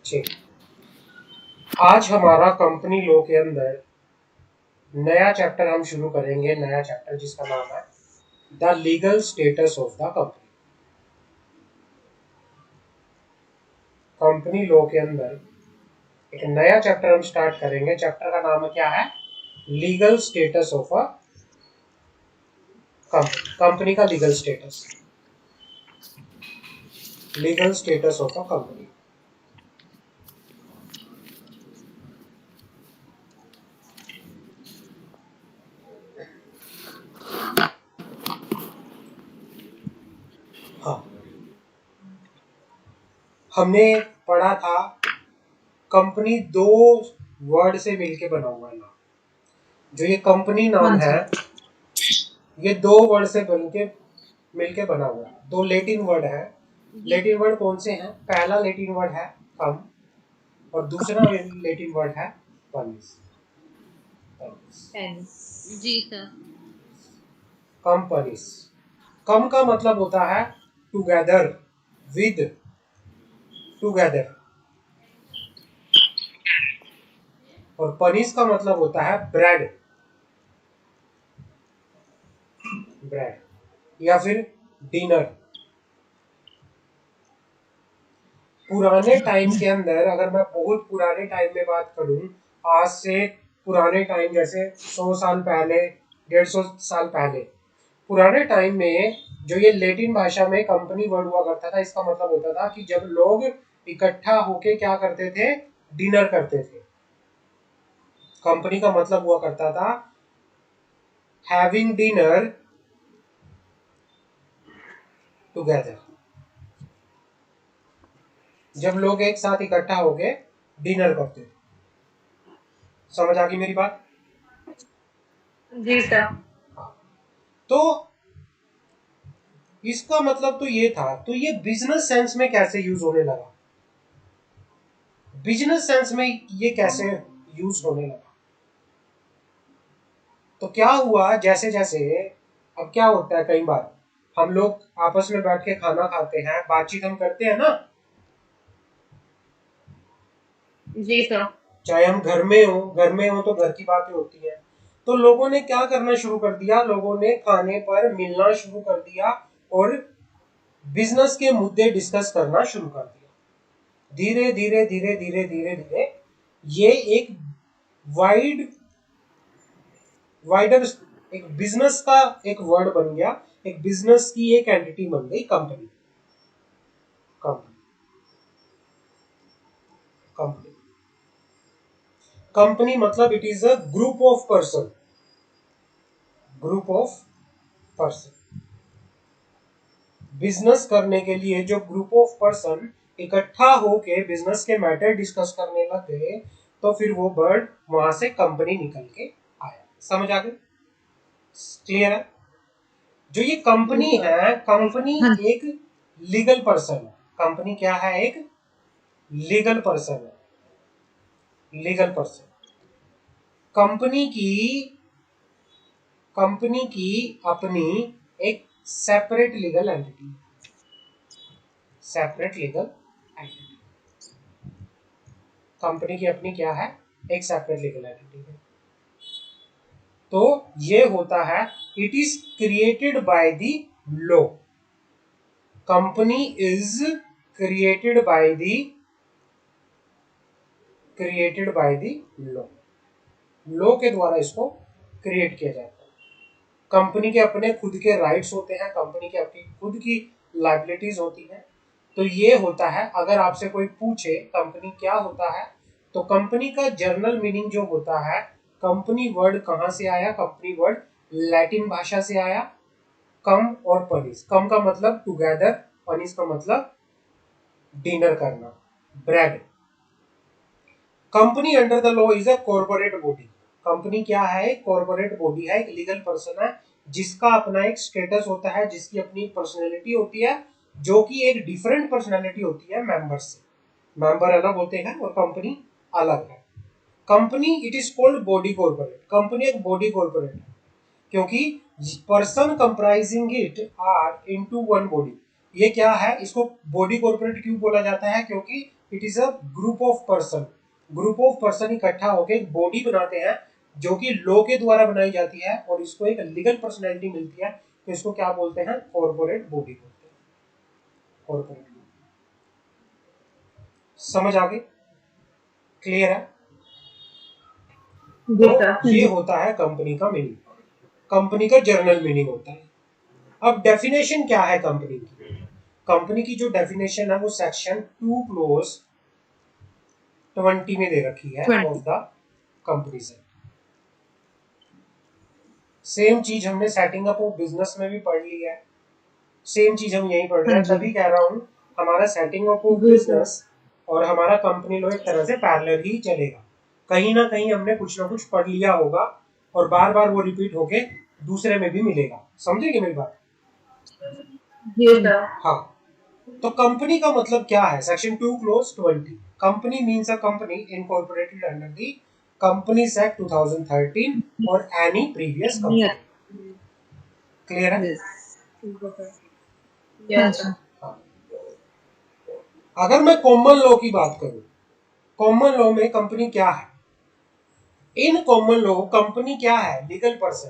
ठीक, आज हमारा कंपनी लॉ के अंदर नया चैप्टर हम शुरू करेंगे। नया चैप्टर जिसका नाम है the legal status of the company. Company law के अंदर एक नया चैप्टर हम स्टार्ट करेंगे। चैप्टर का नाम क्या है? Legal status of a company. Company का legal status, legal status of a company. हाँ, हमने पढ़ा था कंपनी दो वर्ड से मिलके बना हुआ है नाम। जो ये कंपनी नाम है ये दो वर्ड से मिलके बना हुआ है। दो लेटिन वर्ड है। लेटिन वर्ड कौन से हैं? पहला लेटिन वर्ड है कम और दूसरा लेटिन वर्ड है पनिस। जी सर। कंपनीज। कम का मतलब होता है टुगेदर, विद, टुगेदर। और पनिस का मतलब होता है ब्रेड, ब्रेड या फिर डिनर। पुराने टाइम के अंदर, अगर मैं बहुत पुराने टाइम में बात करूं, आज से पुराने टाइम जैसे 100 साल पहले, 150 साल पहले, पुराने टाइम में जो ये लैटिन भाषा में कंपनी वर्ड हुआ करता था, इसका मतलब होता था कि जब लोग इकट्ठा होके क्या करते थे? डिनर करते थे। कंपनी का मतलब हुआ करता था हैविंग डिनर टुगेदर। जब लोग एक साथ इकट्ठा होके डिनर करते थे। समझ आ गई मेरी बात? जी सर। तो इसका मतलब तो ये था। तो ये बिजनेस सेंस में कैसे यूज होने लगा? बिजनेस सेंस में ये कैसे यूज होने लगा? तो क्या हुआ, जैसे जैसे अब क्या होता है, कई बार हम लोग आपस में बैठ के खाना खाते हैं, बातचीत हम करते हैं ना। जी सर। चाहे हम घर में हो तो घर की बातें होती हैं। तो लोगों ने क्या करना शुरू कर दिया? लोगों ने खाने पर मिलना शुरू कर दिया और बिजनेस के मुद्दे डिस्कस करना शुरू कर दिया। धीरे धीरे धीरे धीरे धीरे धीरे ये एक वाइड वाइडर एक बिजनेस का एक वर्ड बन गया। एक बिजनेस की एक एंटिटी बन गई कंपनी। कंपनी कंपनी कंपनी मतलब it is a group of person. Group of person. Business करने के लिए जो ग्रुप ऑफ पर्सन इकट्ठा होके बिजनेस के मैटर डिस्कस करने लग गए, तो फिर वो वर्ड वहां से कंपनी निकल के आया। समझ आ गई? क्लियर है? जो ये कंपनी है, कंपनी एक लीगल पर्सन है। कंपनी क्या है? एक लीगल पर्सन है। Legal person. कंपनी की कंपनी की अपनी एक separate legal entity. Separate legal entity. Company की अपनी क्या है? एक सेपरेट लीगल एंटिटी है। तो ये होता है, it is created by the law. Company is created by the law. Law के द्वारा इसको क्रिएट किया जाता है। कंपनी के अपने खुद के राइट्स होते हैं, कंपनी के अपनी खुद की लाइबिलिटीज होती हैं। तो ये होता है, अगर आपसे कोई पूछे कंपनी क्या होता है, तो कंपनी का जर्नल मीनिंग जो होता है, कंपनी वर्ड कहाँ से आया? कंपनी वर्ड लैटिन भाषा से आया। कम और पनिस। कम का मतलब टुगेदर, पनिस का मतलब डिनर करना, bread. Company under the law is a corporate body. Company क्या है? एक कॉर्पोरेट बॉडी है, एक लीगल पर्सन है, जिसका अपना एक स्टेटस होता है, जिसकी अपनी पर्सनैलिटी होती है, जो कि एक डिफरेंट पर्सनैलिटी होती है मेंबर से। मेंबर अलग होते हैं और कंपनी अलग है। Company it is called body corporate. Company एक बॉडी कॉर्पोरेट है क्योंकि person comprising it are into one body. ये क्या है, इसको बॉडी कॉर्पोरेट क्यों बोला जाता है, क्योंकि it is a group of person, group of person इकट्ठा होकर एक बॉडी बनाते हैं जो कि लॉ के द्वारा बनाई जाती है और इसको एक लीगल पर्सनैलिटी मिलती है, तो इसको क्या बोलते हैं, कॉर्पोरेट बॉडी बोलते हैं, कॉर्पोरेट। समझ आ गई, क्लियर है। जी तो सर। ये होता है कंपनी का मीनिंग, कंपनी का जर्नल मीनिंग होता है। अब डेफिनेशन क्या है कंपनी की, कंपनी की जो डेफिनेशन है वो सेक्शन 2 क्लोज 20 में दे रखी है 20। Of the companies act. Same चीज हमने सेटिंग अप ऑफ बिजनेस में भी पढ़ ली है, सेम चीज हम यही पढ़ रहे हाँ हैं, जी। तभी कह रहा हूं हमारा सेटिंग अप ऑफ जी सर। बिजनेस और हमारा कंपनी लॉ एक तरह से पैरेलल ही चलेगा। कहीं ना कहीं हमने कुछ ना कुछ पढ़ लिया होगा और बार बार वो रिपीट होके दूसरे में भी मिलेगा। समझेंगे मेरी बात? जी सर। हाँ, तो कंपनी का मतलब क्या है, section 2 close 20, company means a company incorporated under the companies act 2013 और एनी प्रीवियस कंपनी। क्लियर है? Yes sir. हाँ। अगर मैं कॉमन लॉ की बात करूं, कॉमन लॉ में कंपनी क्या है, इन कॉमन लॉ कंपनी क्या है, लीगल पर्सन,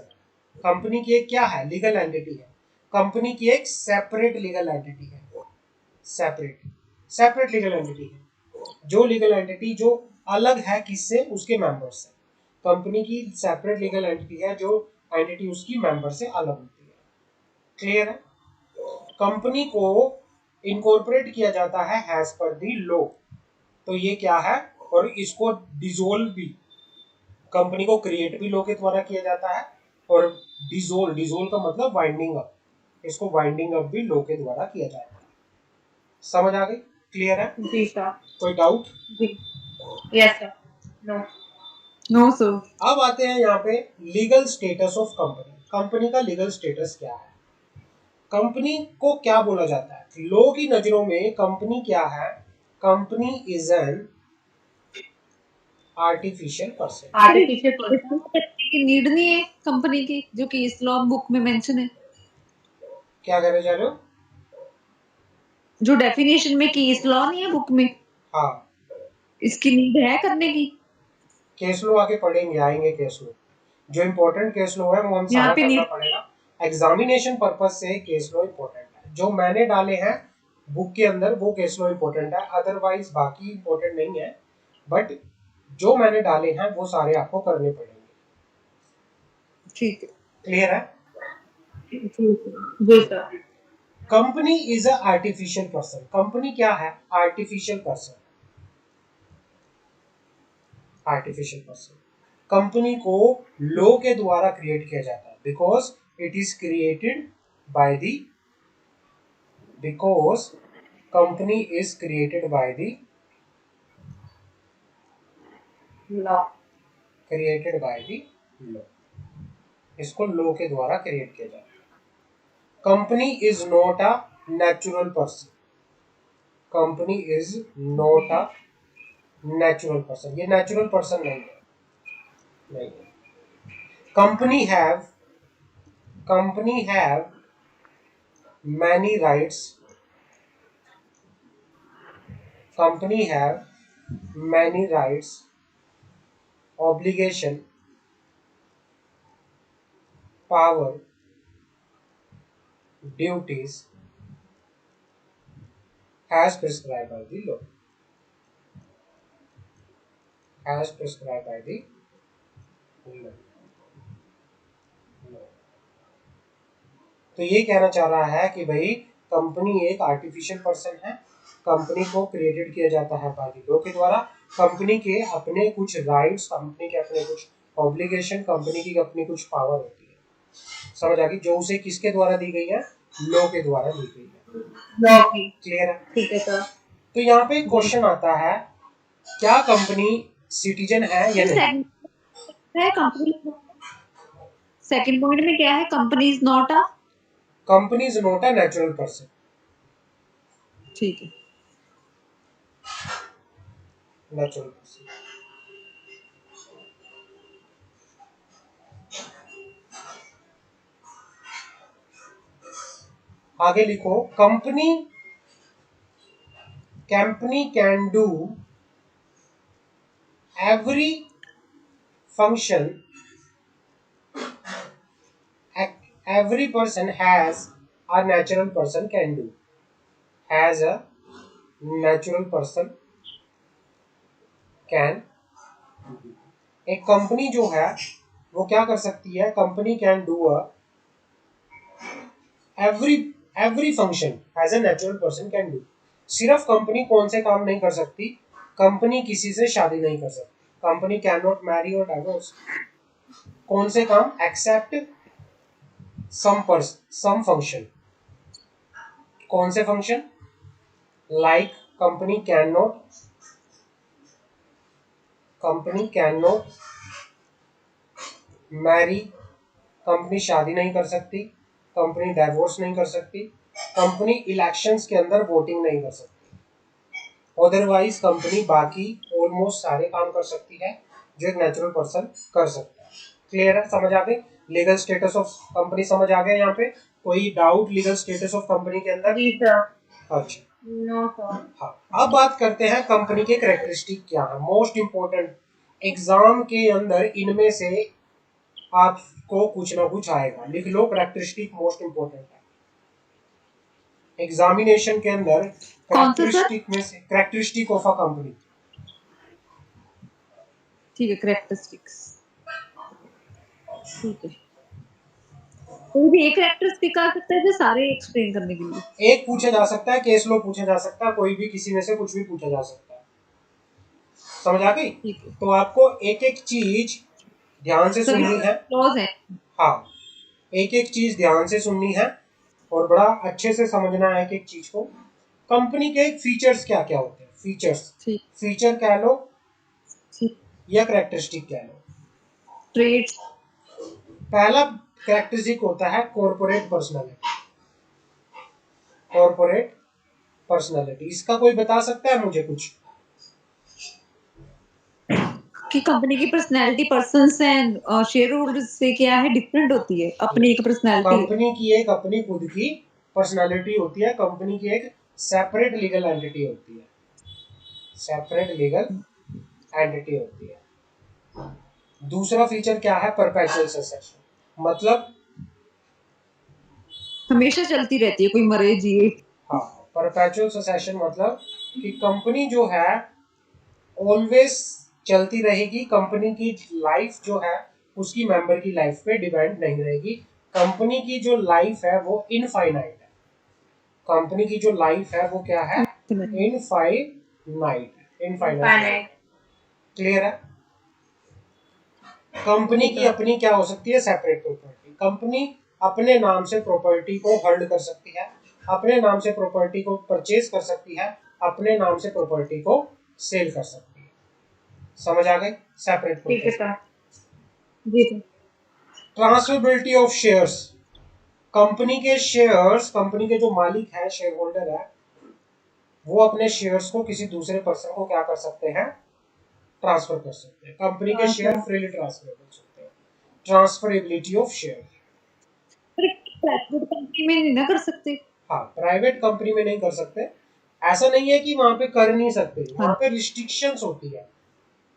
कंपनी की एक क्या है, लीगल एंटिटी है, कंपनी की एक सेपरेट लीगल एंटिटी है, सेपरेट सेपरेट लीगल एंटिटी है, जो लीगल एंटिटी जो अलग है किससे, उसके मेंबर से, कंपनी की सेपरेट लीगल एंटिटी है जो एंटिटी उसकी मेंबर से अलग होती है। क्लियर है? कंपनी को इनकॉर्पोरेट किया जाता है एज पर दी लॉ, तो ये क्या है, और इसको डिसोल्व भी, कंपनी को क्रिएट भी लॉ के द्वारा किया जाता है और डिसोल्व, डिसोल्व का मतलब वाइंडिंग अप, इसको वाइंडिंग अप भी लॉ के द्वारा किया जाता है। समझ आ गई, क्लियर है? जी सर। कोई डाउट? जी। Yes sir. No. No sir. अब आते हैं यहाँ पे legal status of company, company का लीगल स्टेटस क्या है, कंपनी को क्या बोला जाता है लॉ की नजरों में, कंपनी क्या है, company is an artificial person. Artificial person की नीड नहीं है कंपनी की, जो कि इस लॉ बुक में मेंशन है। क्या कहने जा रहे हो? जो डेफिनेशन में की इस लॉ नहीं है बुक में, हाँ, इसकी नीड है करने की। केस लो आगे पढ़ेंगे, आएंगे केस लो, जो इम्पोर्टेंट केस लो है वो हम यहाँ सारा पे करना नीड। पड़ेगा, एग्जामिनेशन पर्पज से केस लो इम्पोर्टेंट है, जो मैंने डाले हैं बुक के अंदर वो केस लो इम्पोर्टेंट है, अदरवाइज बाकी इम्पोर्टेंट नहीं है, बट जो मैंने डाले हैं वो सारे आपको करने पड़ेंगे। ठीक है। क्लियर है? जी sir. Company is a artificial person, company क्या है, artificial person, artificial person, company को लॉ के द्वारा क्रिएट किया जाता है, because it is created by the, because company is created by the, law. Created by the law, इसको law के द्वारा क्रिएट किया जाता है। Company is not a natural person, company is not a natural person, ये natural person नहीं है, नहीं है। Company have, company have many rights, company have many rights, obligation, power, duties as prescribed by the law, as prescribed by the law। तो ये कहना चाह रहा है कि भाई कंपनी एक आर्टिफिशियल पर्सन है, कंपनी को क्रिएटेड किया जाता है बाय द लॉ के द्वारा, कंपनी के अपने कुछ राइट्स, कंपनी के अपने कुछ ऑब्लिगेशन, कंपनी की अपनी कुछ पावर होती है। समझ आ गई, जो उसे किसके द्वारा दी गई है, लॉ के द्वारा दी गई है। लॉ की। क्लियर है? ठीक है सर। तो यहाँ पे क्वेश्चन आता है, क्या कंपनी सिटीजन है या नहीं? है कंपनी। सेकंड पॉइंट में क्या है, company is not a. Company is not a natural person, ठीक है। Natural person. आगे लिखो, company can do every function every person has a natural person can do, has a natural person can do. एक company जो है वो क्या कर सकती है, company can do a every function as a natural person can do. सिर्फ company कौन से काम नहीं कर सकती, कंपनी किसी से शादी नहीं कर सकती, कंपनी कैन नॉट मैरी और डाइवोर्स। कौन से काम, एक्सेप्ट सम फंक्शन। कौन से function, like company can not marry, company शादी नहीं कर सकती, कंपनी डाइवोर्स नहीं कर सकती, कंपनी इलेक्शंस के अंदर वोटिंग नहीं कर सकती। अदरवाइज कंपनी बाकी ऑलमोस्ट सारे काम कर सकती है जो एक नेचुरल पर्सन कर सकता है। क्लियर है, समझ आ गई? लीगल स्टेटस ऑफ कंपनी समझ आ गया? यहाँ पे कोई doubt legal status of company के अंदर? अच्छा, नो सर। हाँ, अब बात करते हैं कंपनी के कैरेक्टरिस्टिक क्या है, मोस्ट इंपोर्टेंट। एग्जाम के अंदर इनमें से आपको कुछ ना कुछ आएगा, लिख लो, कैरेक्टरिस्टिक मोस्ट इंपोर्टेंट है एग्जामिनेशन के अंदर। कैरेक्टरिस्टिक में से कैरेक्टरिस्टिक ऑफ अ कंपनी, ठीक है, कैरेक्टरिस्टिक्स, ठीक है। कोई भी एक कैरेक्टरिस्टिक आ सकता है जो सारे एक्सप्लेन करने के लिए? एक पूछा जा सकता है, केस लो पूछा जा सकता है, कोई भी किसी में से कुछ भी पूछा जा सकता है। समझ आ गई? तो आपको एक एक चीज ध्यान से सुननी है। हाँ, एक एक चीज ध्यान से सुननी है और बड़ा अच्छे से समझना है एक एक चीज को। कंपनी के फीचर्स क्या क्या होते हैं, फीचर कह लो या कैरेक्टरिस्टिक कह लो। ट्रेड्स। पहला कैरेक्टरिस्टिक होता है कॉर्पोरेट पर्सनालिटी। इसका कोई बता सकता है मुझे कुछ? कि कंपनी की personality persons and share holders से क्या है, डिफरेंट होती है, अपनी एक पर्सनालिटी। कंपनी की एक अपनी खुद की पर्सनालिटी होती है, कंपनी की एक सेपरेट लीगल एंटिटी होती है, दूसरा फीचर क्या है, परपेचुअल सक्सेशन, मतलब हमेशा चलती रहती है, कोई मरे जिए। हाँ, परपेचुअल सक्सेशन मतलब कि कंपनी जो है ऑलवेज चलती रहेगी, कंपनी की लाइफ जो है उसकी मेंबर की लाइफ पे डिपेंड नहीं रहेगी। कंपनी की जो लाइफ है वो इनफाइनाइट है, कंपनी की जो लाइफ है वो क्या है, इनफाइनाइट। क्लियर है? कंपनी की अपनी क्या हो सकती है, सेपरेट प्रॉपर्टी। कंपनी अपने नाम से प्रॉपर्टी को होल्ड कर सकती है, अपने नाम से प्रॉपर्टी को परचेज कर सकती है, अपने नाम से प्रॉपर्टी को सेल कर सकती है। समझ आ गई? Separate property. Transferability of shares, company के शेयर्स, कंपनी के जो मालिक है, शेयर होल्डर है, वो अपने शेयर्स को किसी दूसरे पर्सन को क्या कर सकते हैं, ट्रांसफर कर सकते हैं। कंपनी के शेयर फ्रीली ट्रांसफर कर सकते हैं। Transferability of share. Private company में नहीं ना कर सकते? हाँ, प्राइवेट कंपनी में नहीं कर सकते। ऐसा नहीं है कि वहां पे कर नहीं सकते, वहां पे रिस्ट्रिक्शंस होती है,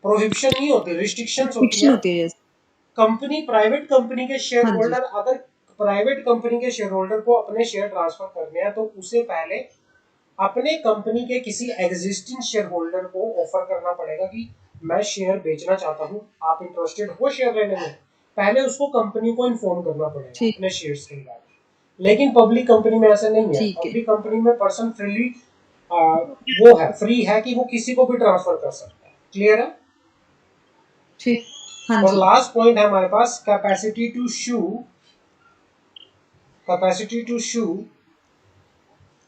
प्रोहिबिशन नहीं होती, रिस्ट्रिक्शंस होती है। कंपनी, प्राइवेट कंपनी के शेयर होल्डर, अगर प्राइवेट कंपनी के शेयर होल्डर को अपने शेयर ट्रांसफर करने हैं तो उसे पहले अपने कंपनी के किसी एग्जिस्टिंग शेयर होल्डर को ऑफर करना पड़ेगा कि मैं शेयर बेचना चाहता हूँ, आप इंटरेस्टेड हो शेयर लेने में? पहले उसको कंपनी को इन्फॉर्म करना पड़ेगा अपने शेयर्स के बारे में। लेकिन पब्लिक कंपनी में ऐसा नहीं है, पब्लिक कंपनी में पर्सन फ्रीली वो है, फ्री है कि वो किसी को भी ट्रांसफर कर सकता है। क्लियर है? ठीक। और लास्ट पॉइंट है हमारे पास, capacity to sue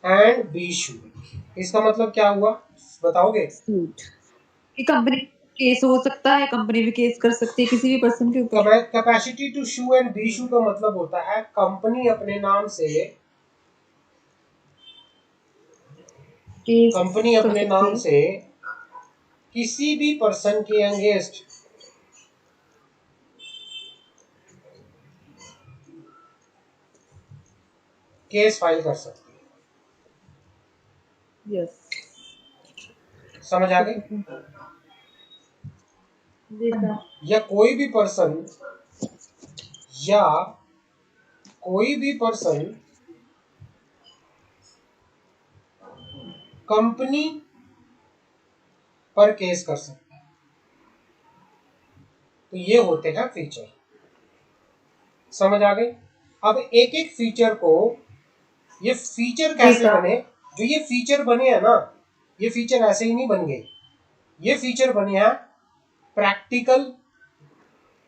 and be sue. इसका मतलब क्या हुआ, बताओगे? कि कंपनी केस हो सकता है, कंपनी भी केस कर सकती है किसी भी पर्सन के ऊपर। Capacity to sue and be sue का मतलब होता है कंपनी अपने नाम से किसी भी पर्सन के अगेंस्ट केस फाइल कर सकती है। यस। समझ आ गई? जी सर। या कोई भी पर्सन या कोई भी पर्सन कंपनी पर केस कर सकता है। तो ये होते हैं फीचर। समझ आ गई? अब एक एक फीचर को, ये फीचर कैसे बने, जो ये फीचर बने हैं ना, ये फीचर ऐसे ही नहीं बन गए, ये फीचर बने हैं प्रैक्टिकल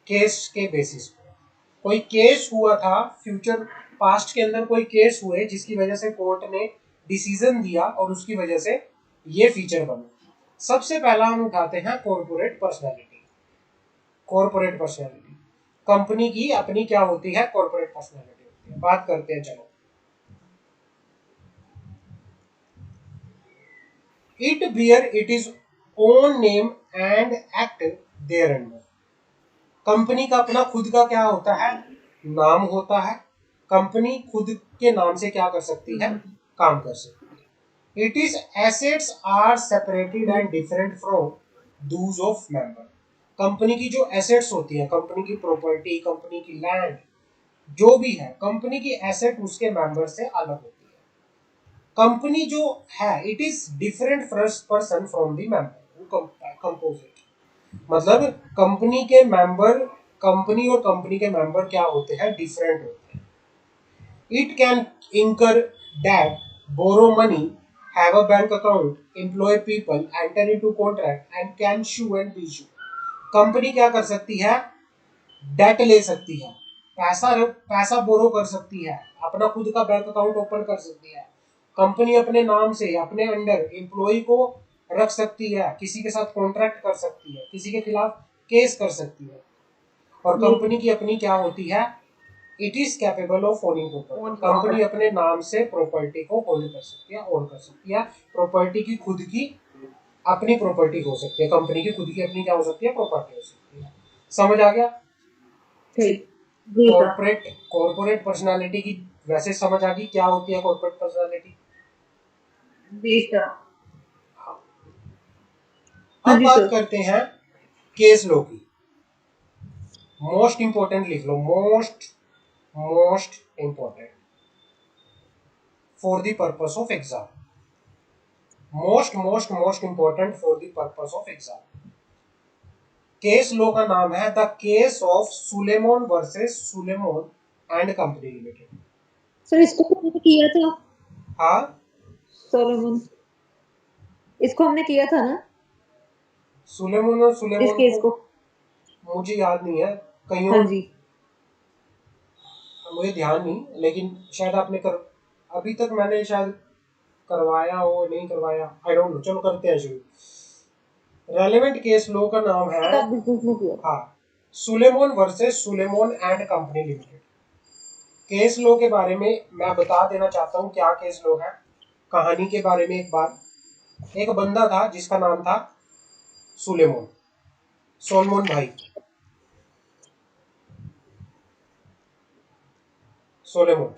केस के बेसिस पे। कोई केस हुआ था फ्यूचर पास्ट के अंदर, कोई केस हुए जिसकी वजह से कोर्ट ने डिसीजन दिया और उसकी वजह से ये फीचर बने। सबसे पहला हम उठाते हैं corporate personality. Corporate personality company की अपनी क्या होती है? कॉर्पोरेट पर्सनैलिटी होती है। बात करते हैं, चलो। It bear it is own name and act there under. Company का अपना खुद का क्या होता है? नाम होता है। कंपनी खुद के नाम से क्या कर सकती है? काम कर सकती है। It is assets are separated and different from those of member. Company की जो एसेट्स होती है, कंपनी की प्रॉपर्टी, कंपनी की लैंड, जो भी है कंपनी की एसेट, उसके मेंबर से अलग होती है। कंपनी जो है, it is different person from the member, composite. मतलब कंपनी के मेंबर, कंपनी और कंपनी के मेंबर क्या होते हैं? डिफरेंट होते हैं। It can incur debt, borrow money, have a bank account, employ people, enter into contract and can sue and be sued. Company क्या कर सकती है? डेट ले सकती है, पैसा बोरो कर सकती है, अपना खुद का बैंक अकाउंट ओपन कर सकती है। कंपनी अपने नाम से अपने अंडर एम्प्लॉय को रख सकती है, किसी के साथ कॉन्ट्रैक्ट कर सकती है, किसी के खिलाफ केस कर सकती है। और कंपनी की अपनी क्या होती है? It is capable of owning property. Company अपने नाम से प्रॉपर्टी को होल्ड कर सकती है, ओन कर सकती है। प्रॉपर्टी की खुद की अपनी प्रॉपर्टी हो सकती है, कंपनी की खुद की अपनी क्या हो सकती है? प्रॉपर्टी हो सकती है। समझ आ गया? कॉर्पोरेट कॉर्पोरेट पर्सनालिटी की वैसे समझ आ गई क्या होती है कॉर्पोरेट पर्सनालिटी? अब बात करते हैं केस लॉ की। मोस्ट इंपोर्टेंट लिख लो, most important for the purpose of exam. Most important for the purpose of exam. Case law का नाम है the case of Salomon versus Salomon and company limited. Sir इसको तो हमने किया था। हाँ, सोलोमन, इसको हमने किया था ना? सुलेमोन और इस सुलेमोन केस को मुझे याद नहीं है, कहीं हाँ और जी। मुझे ध्यान नहीं, लेकिन शायद आपने अभी तक मैंने शायद करवाया हो, नहीं करवाया, आई डोंट नो। चलो करते हैं शुरू। रेलेवेंट केस लॉ का नाम है, हाँ, Salomon versus Salomon and company limited. Case law के बारे में मैं बता देना चाहता हूँ क्या केस लॉ है। कहानी के बारे में, एक बार एक बंदा था जिसका नाम था सुलेमोन, सोलमोन भाई, सोलेमोन।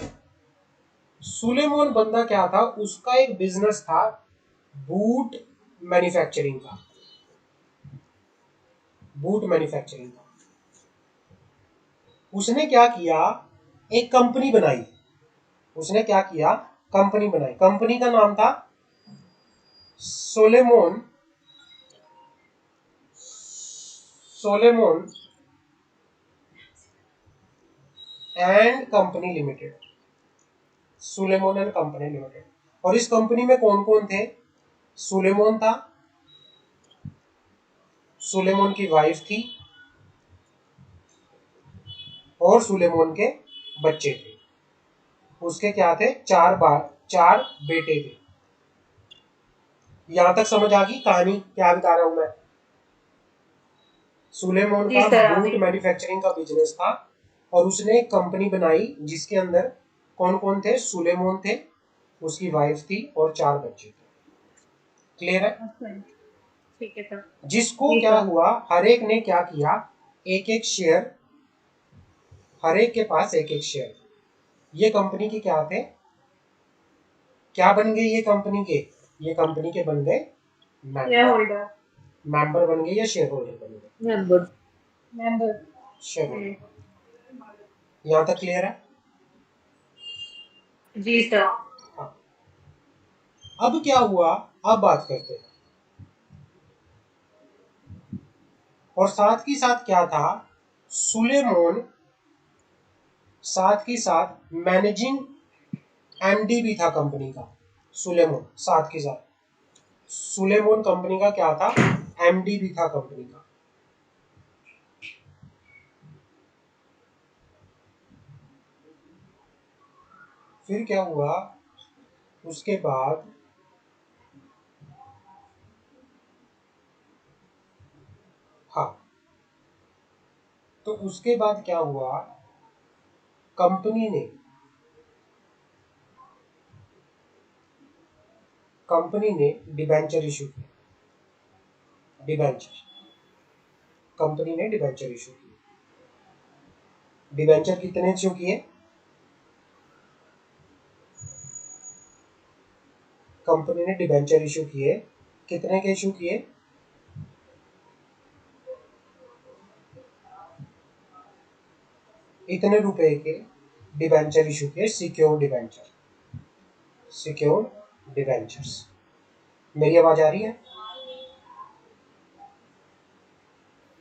सुलेमोन बंदा क्या था? उसका एक बिजनेस था बूट मैन्युफैक्चरिंग का, बूट मैन्युफैक्चरिंग का। उसने क्या किया? एक कंपनी बनाई। उसने क्या किया? कंपनी बनाई। कंपनी का नाम था Salomon Salomon and company limited, Salomon and company limited. और इस कंपनी में कौन कौन थे? सुलेमोन था, सुलेमोन की वाइफ थी, और सुलेमोन के बच्चे थे। उसके क्या थे? चार बेटे थे। यहां तक समझ आ गई कहानी क्या बता रहा हूं मैं? सुलेमोन का बूट मैन्युफैक्चरिंग का बिजनेस था और उसने एक कंपनी बनाई जिसके अंदर कौन कौन थे? सुलेमोन थे, उसकी वाइफ थी और 4 बच्चे थे। क्लियर है? ठीक है सर। जिसको क्या हुआ, हर एक ने क्या किया? एक एक शेयर, हर एक के पास एक एक शेयर। ये कंपनी के क्या थे? क्या बन गए ये कंपनी के? ये कंपनी के बन गए मेंबर। मेंबर बन गए या शेयर होल्डर बन गए? मेंबर। Share holder. यहाँ तक क्लियर है? जी सर। हाँ। अब क्या हुआ, अब बात करते हैं। और साथ ही साथ क्या था, सुलेमान साथ ही साथ मैनेजिंग एमडी भी था कंपनी का। सुलेमान साथ के साथ, सुलेमान कंपनी का क्या था, एमडी भी था कंपनी का। फिर क्या हुआ उसके बाद, हाँ, तो उसके बाद क्या हुआ, कंपनी ने डिबेंचर इशू किया। डिबेंचर, कंपनी ने डिबेंचर इशू किए। डिबेंचर कितने इशू किए? कंपनी ने डिबेंचर इशू किए, कितने के इशू किए? इतने रुपए के डिबेंचर इशू किए, सिक्योर्ड डिबेंचर, सिक्योर्ड डिबेंचर्स। मेरी आवाज आ रही है?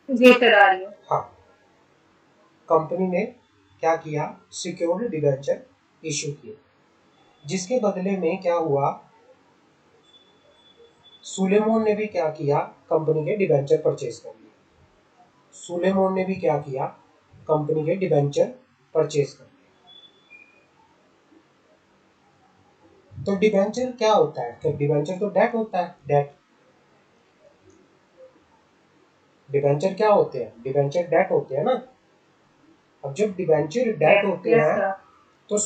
जी सर आ रही है। हाँ, कंपनी ने क्या किया, सिक्योर्ड डिबेंचर इशू किए, जिसके बदले में क्या हुआ, सुलेमान ने भी क्या किया, कंपनी के डिबेंचर परचेज कर लिए। सुलेमान ने भी क्या किया, कंपनी के डिबेंचर परचेज कर लिए। तो डिबेंचर क्या होता है? तो डिबेंचर तो डेट होता है, डेट। डिबेंचर क्या होते हैं? डिबेंचर डेट होते हैं ना। अब जब डिबेंचर डेट होते हैं तो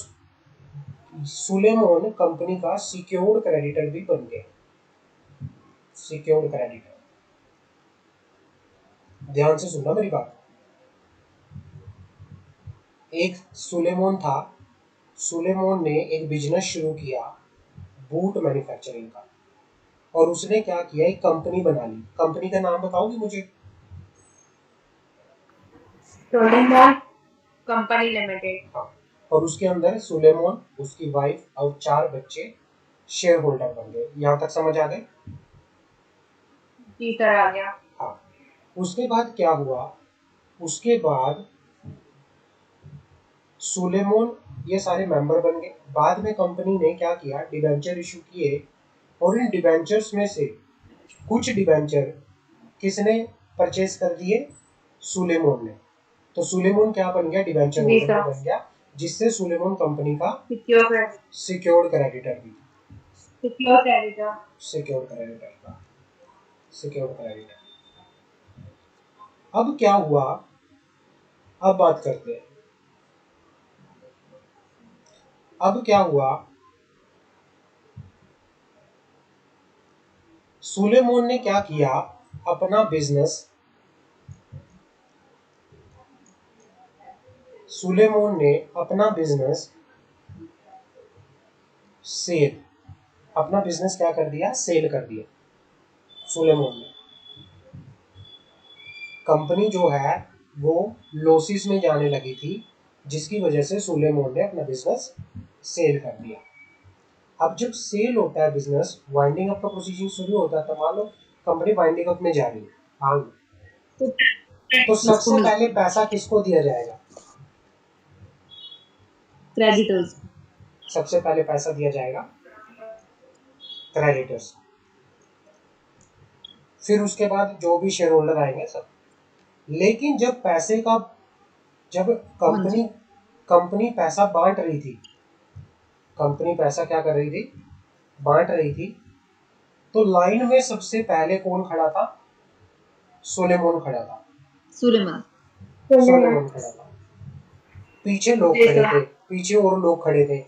सुलेमान कंपनी का सिक्योर्ड क्रेडिटर भी बन गया, सिक्योर्ड क्रेडिटर। ध्यान से सुनना मेरी बात। एक सुलेमान था, सुलेमान ने एक बिजनेस शुरू किया बूट मैन्युफैक्चरिंग का, और उसने क्या किया, एक कंपनी बना ली। कंपनी का नाम बताओगी मुझे? Salomon company limited. हाँ, और उसके अंदर सुलेमान, उसकी वाइफ और 4 बच्चे शेयर होल्डर बन गए। यहाँ तक समझ आ गए? जी सर आ गया। हाँ, उसके बाद क्या हुआ, उसके बाद सुलेमान ये सारे मेंबर बन गए। बाद में कंपनी ने क्या किया, डिबेंचर इशू किए, और इन डिबेंचर्स में से कुछ डिबेंचर किसने परचेज कर दिए, सुलेमान ने। तो सुलेमान क्या बन गया, डिबेंचर होल्डर बन गया, जिससे सुलेमान कंपनी का सिक्योर्ड क्रेडिटर भी, सिक्योर क्रेडिटर, सिक्योर्ड क्रेडिटर का, सिक्योर्ड क्रेडिटर। अब क्या हुआ, अब बात करते हैं। अब क्या हुआ, सुलेमान ने क्या किया, अपना बिजनेस, सुलेमान ने अपना बिजनेस सेल, अपना बिजनेस क्या कर दिया, सेल कर दिया सुलेमान ने। कंपनी जो है वो लॉसेस में जाने लगी थी, जिसकी वजह से सुलेमान ने अपना बिजनेस सेल कर दिया। अब जब सेल होता है बिजनेस, वाइंडिंग अप का प्रोसीजर शुरू होता है, तो मान लो कंपनी वाइंडिंग अप में जा रही है, हाँ, तो सबसे पहले पैसा किसको दिया जाएगा, क्रेडिटर्स। सबसे पहले पैसा दिया जाएगा क्रेडिटर्स। फिर उसके बाद जो भी शेयर होल्डर आएंगे सब। लेकिन जब पैसे का, जब कंपनी कंपनी पैसा बांट रही थी, कंपनी पैसा क्या कर रही थी, बांट रही थी, तो लाइन में सबसे पहले कौन खड़ा था, सुलेमान खड़ा था, सुलेमान। सुलेमान खड़ा था। पीछे लोग खड़े थे, पीछे और लोग खड़े थे,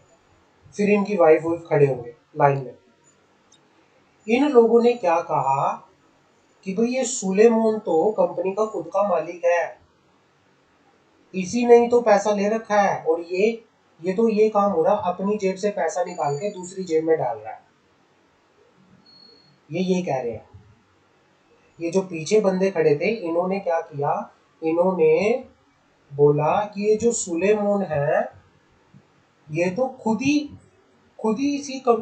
फिर इनकी वाइफ खड़े होंगे लाइन में। इन लोगों ने क्या कहा कि भाई ये सुलेमान तो कंपनी का खुद का मालिक है, इसी ने ही तो पैसा ले रखा है, और ये ये तो ये काम हो रहा, अपनी जेब से पैसा निकाल के दूसरी जेब में डाल रहा है, ये कह रहे हैं। ये जो पीछे बंदे खड़े थे, इन्होंने क्या किया, इन्होंने बोला कि ये जो सुलेमान है, ये तो खुद ही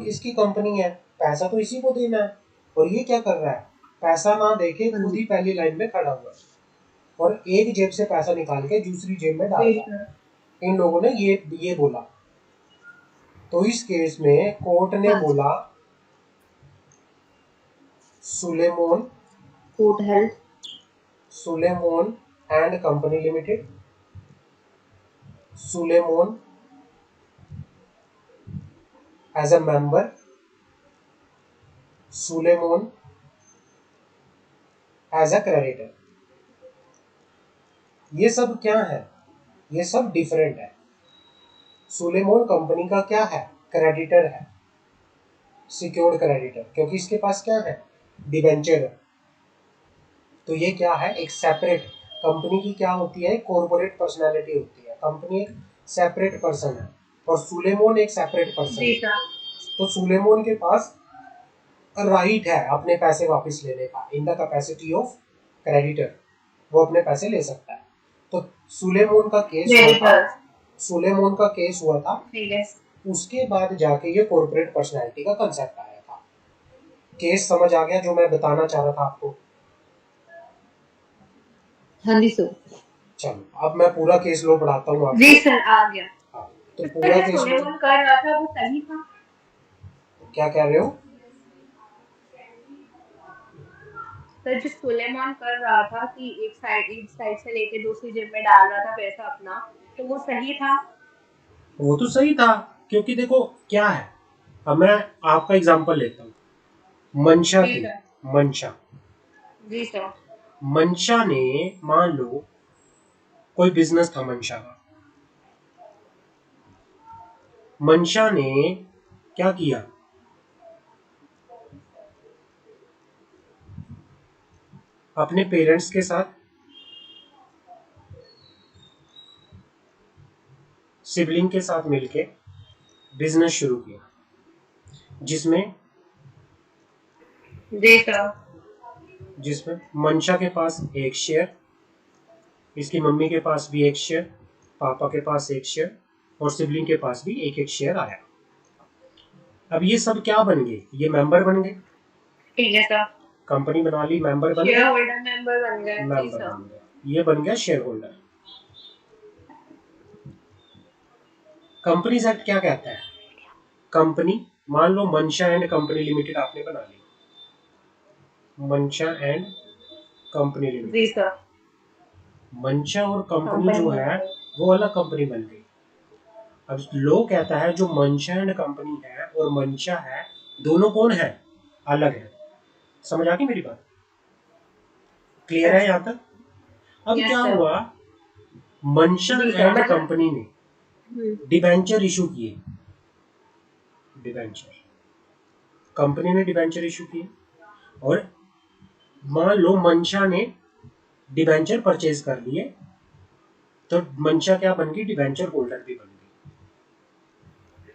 इसकी कंपनी है, पैसा तो इसी को देना है, और ये क्या कर रहा है, पैसा ना देके हाँ खुद जी। ही पहली लाइन में खड़ा हुआ है और एक जेब से पैसा निकाल के दूसरी जेब में डाल जी रहा सर। है। इन लोगों ने ये बोला। तो इस केस में कोर्ट ने हाँ जी। बोला Salomon court held Salomon and company limited, Salomon as a member, Salomon as a creditor. ये सब क्या है, ये सब डिफरेंट है। सुलेमान कंपनी का क्या है, क्रेडिटर है, सिक्योर्ड क्रेडिटर, क्योंकि इसके पास क्या है, डिबेंचर है। तो ये क्या है, एक सेपरेट कंपनी की क्या होती है, कॉर्पोरेट पर्सनालिटी होती है, कंपनी एक सेपरेट पर्सन है और सुलेमान एक सेपरेट पर्सन जी है। सर। तो सुलेमान के पास राइट है अपने पैसे वापस लेने का, in the capacity of creditor, वो अपने पैसे ले सकता है। तो सुलेमान का केस हुआ था, क्रेडिटर। सुलेमान का केस हुआ था, ठीक है। उसके बाद जाके ये कॉर्पोरेट पर्सनैलिटी का कंसेप्ट आया था। केस समझ आ गया जो मैं बताना चाह रहा था आपको? हाँ जी सर। चलो अब मैं पूरा केस लो पढ़ाता हूँ जी आपको। सर, आ गया। हाँ, तो तो सर पूरा जो केस लो। सुलेमान कर रहा था वो सही था? क्या कह रहे हो? सर जो सुलेमान कर रहा था कि एक साइड से लेके दूसरी जेब में डाल रहा था पैसा अपना, तो वो सही था? वो तो सही था, क्योंकि देखो क्या है, अब मैं आपका एग्जांपल लेता हूँ। मंशा जी थी, सर। मंशा जी सर। मंशा ने, मान लो कोई बिजनेस था मंशा का, मंशा ने क्या किया, अपने पेरेंट्स के साथ, सिबलिंग के साथ मिलके बिजनेस शुरू किया, जिसमें जी सर। जिसमें मंशा के पास एक शेयर, इसकी मम्मी के पास भी एक शेयर, पापा के पास एक शेयर और सिबलिंग के पास भी एक एक शेयर आया। अब ये सब क्या बन गए, ये मेंबर बन गए, ठीक है सर। कंपनी बना ली, मेंबर बन शेयर गए, होल्डर मेंबर बन गए। जी मेंबर सर। बन गया, ये बन गया शेयर होल्डर। कंपनीज एक्ट क्या कहता है, कंपनी, मान लो मंशा एंड कंपनी लिमिटेड आपने बना ली, मंशा एंड कंपनी जी लिमिटेड, सर। मंशा और कंपनी कंपनी जो बन है गई। वो अलग कंपनी बन गई। अब लो कहता है जो मंशा एंड कंपनी है और मंशा है, दोनों कौन है, अलग है। समझ आ गई मेरी बात? क्लियर है अच्छा। यहाँ तक? अब क्या यस सर। हुआ, मंशा जी सर, एंड मतलब कंपनी ने डिबेंचर इशू किए, डिबेंचर, कंपनी ने डिबेंचर इशू किए, और मान लो मंशा ने डिबेंचर परचेज कर लिए, तो मंशा क्या बन गई, डिबेंचर होल्डर भी बन गई,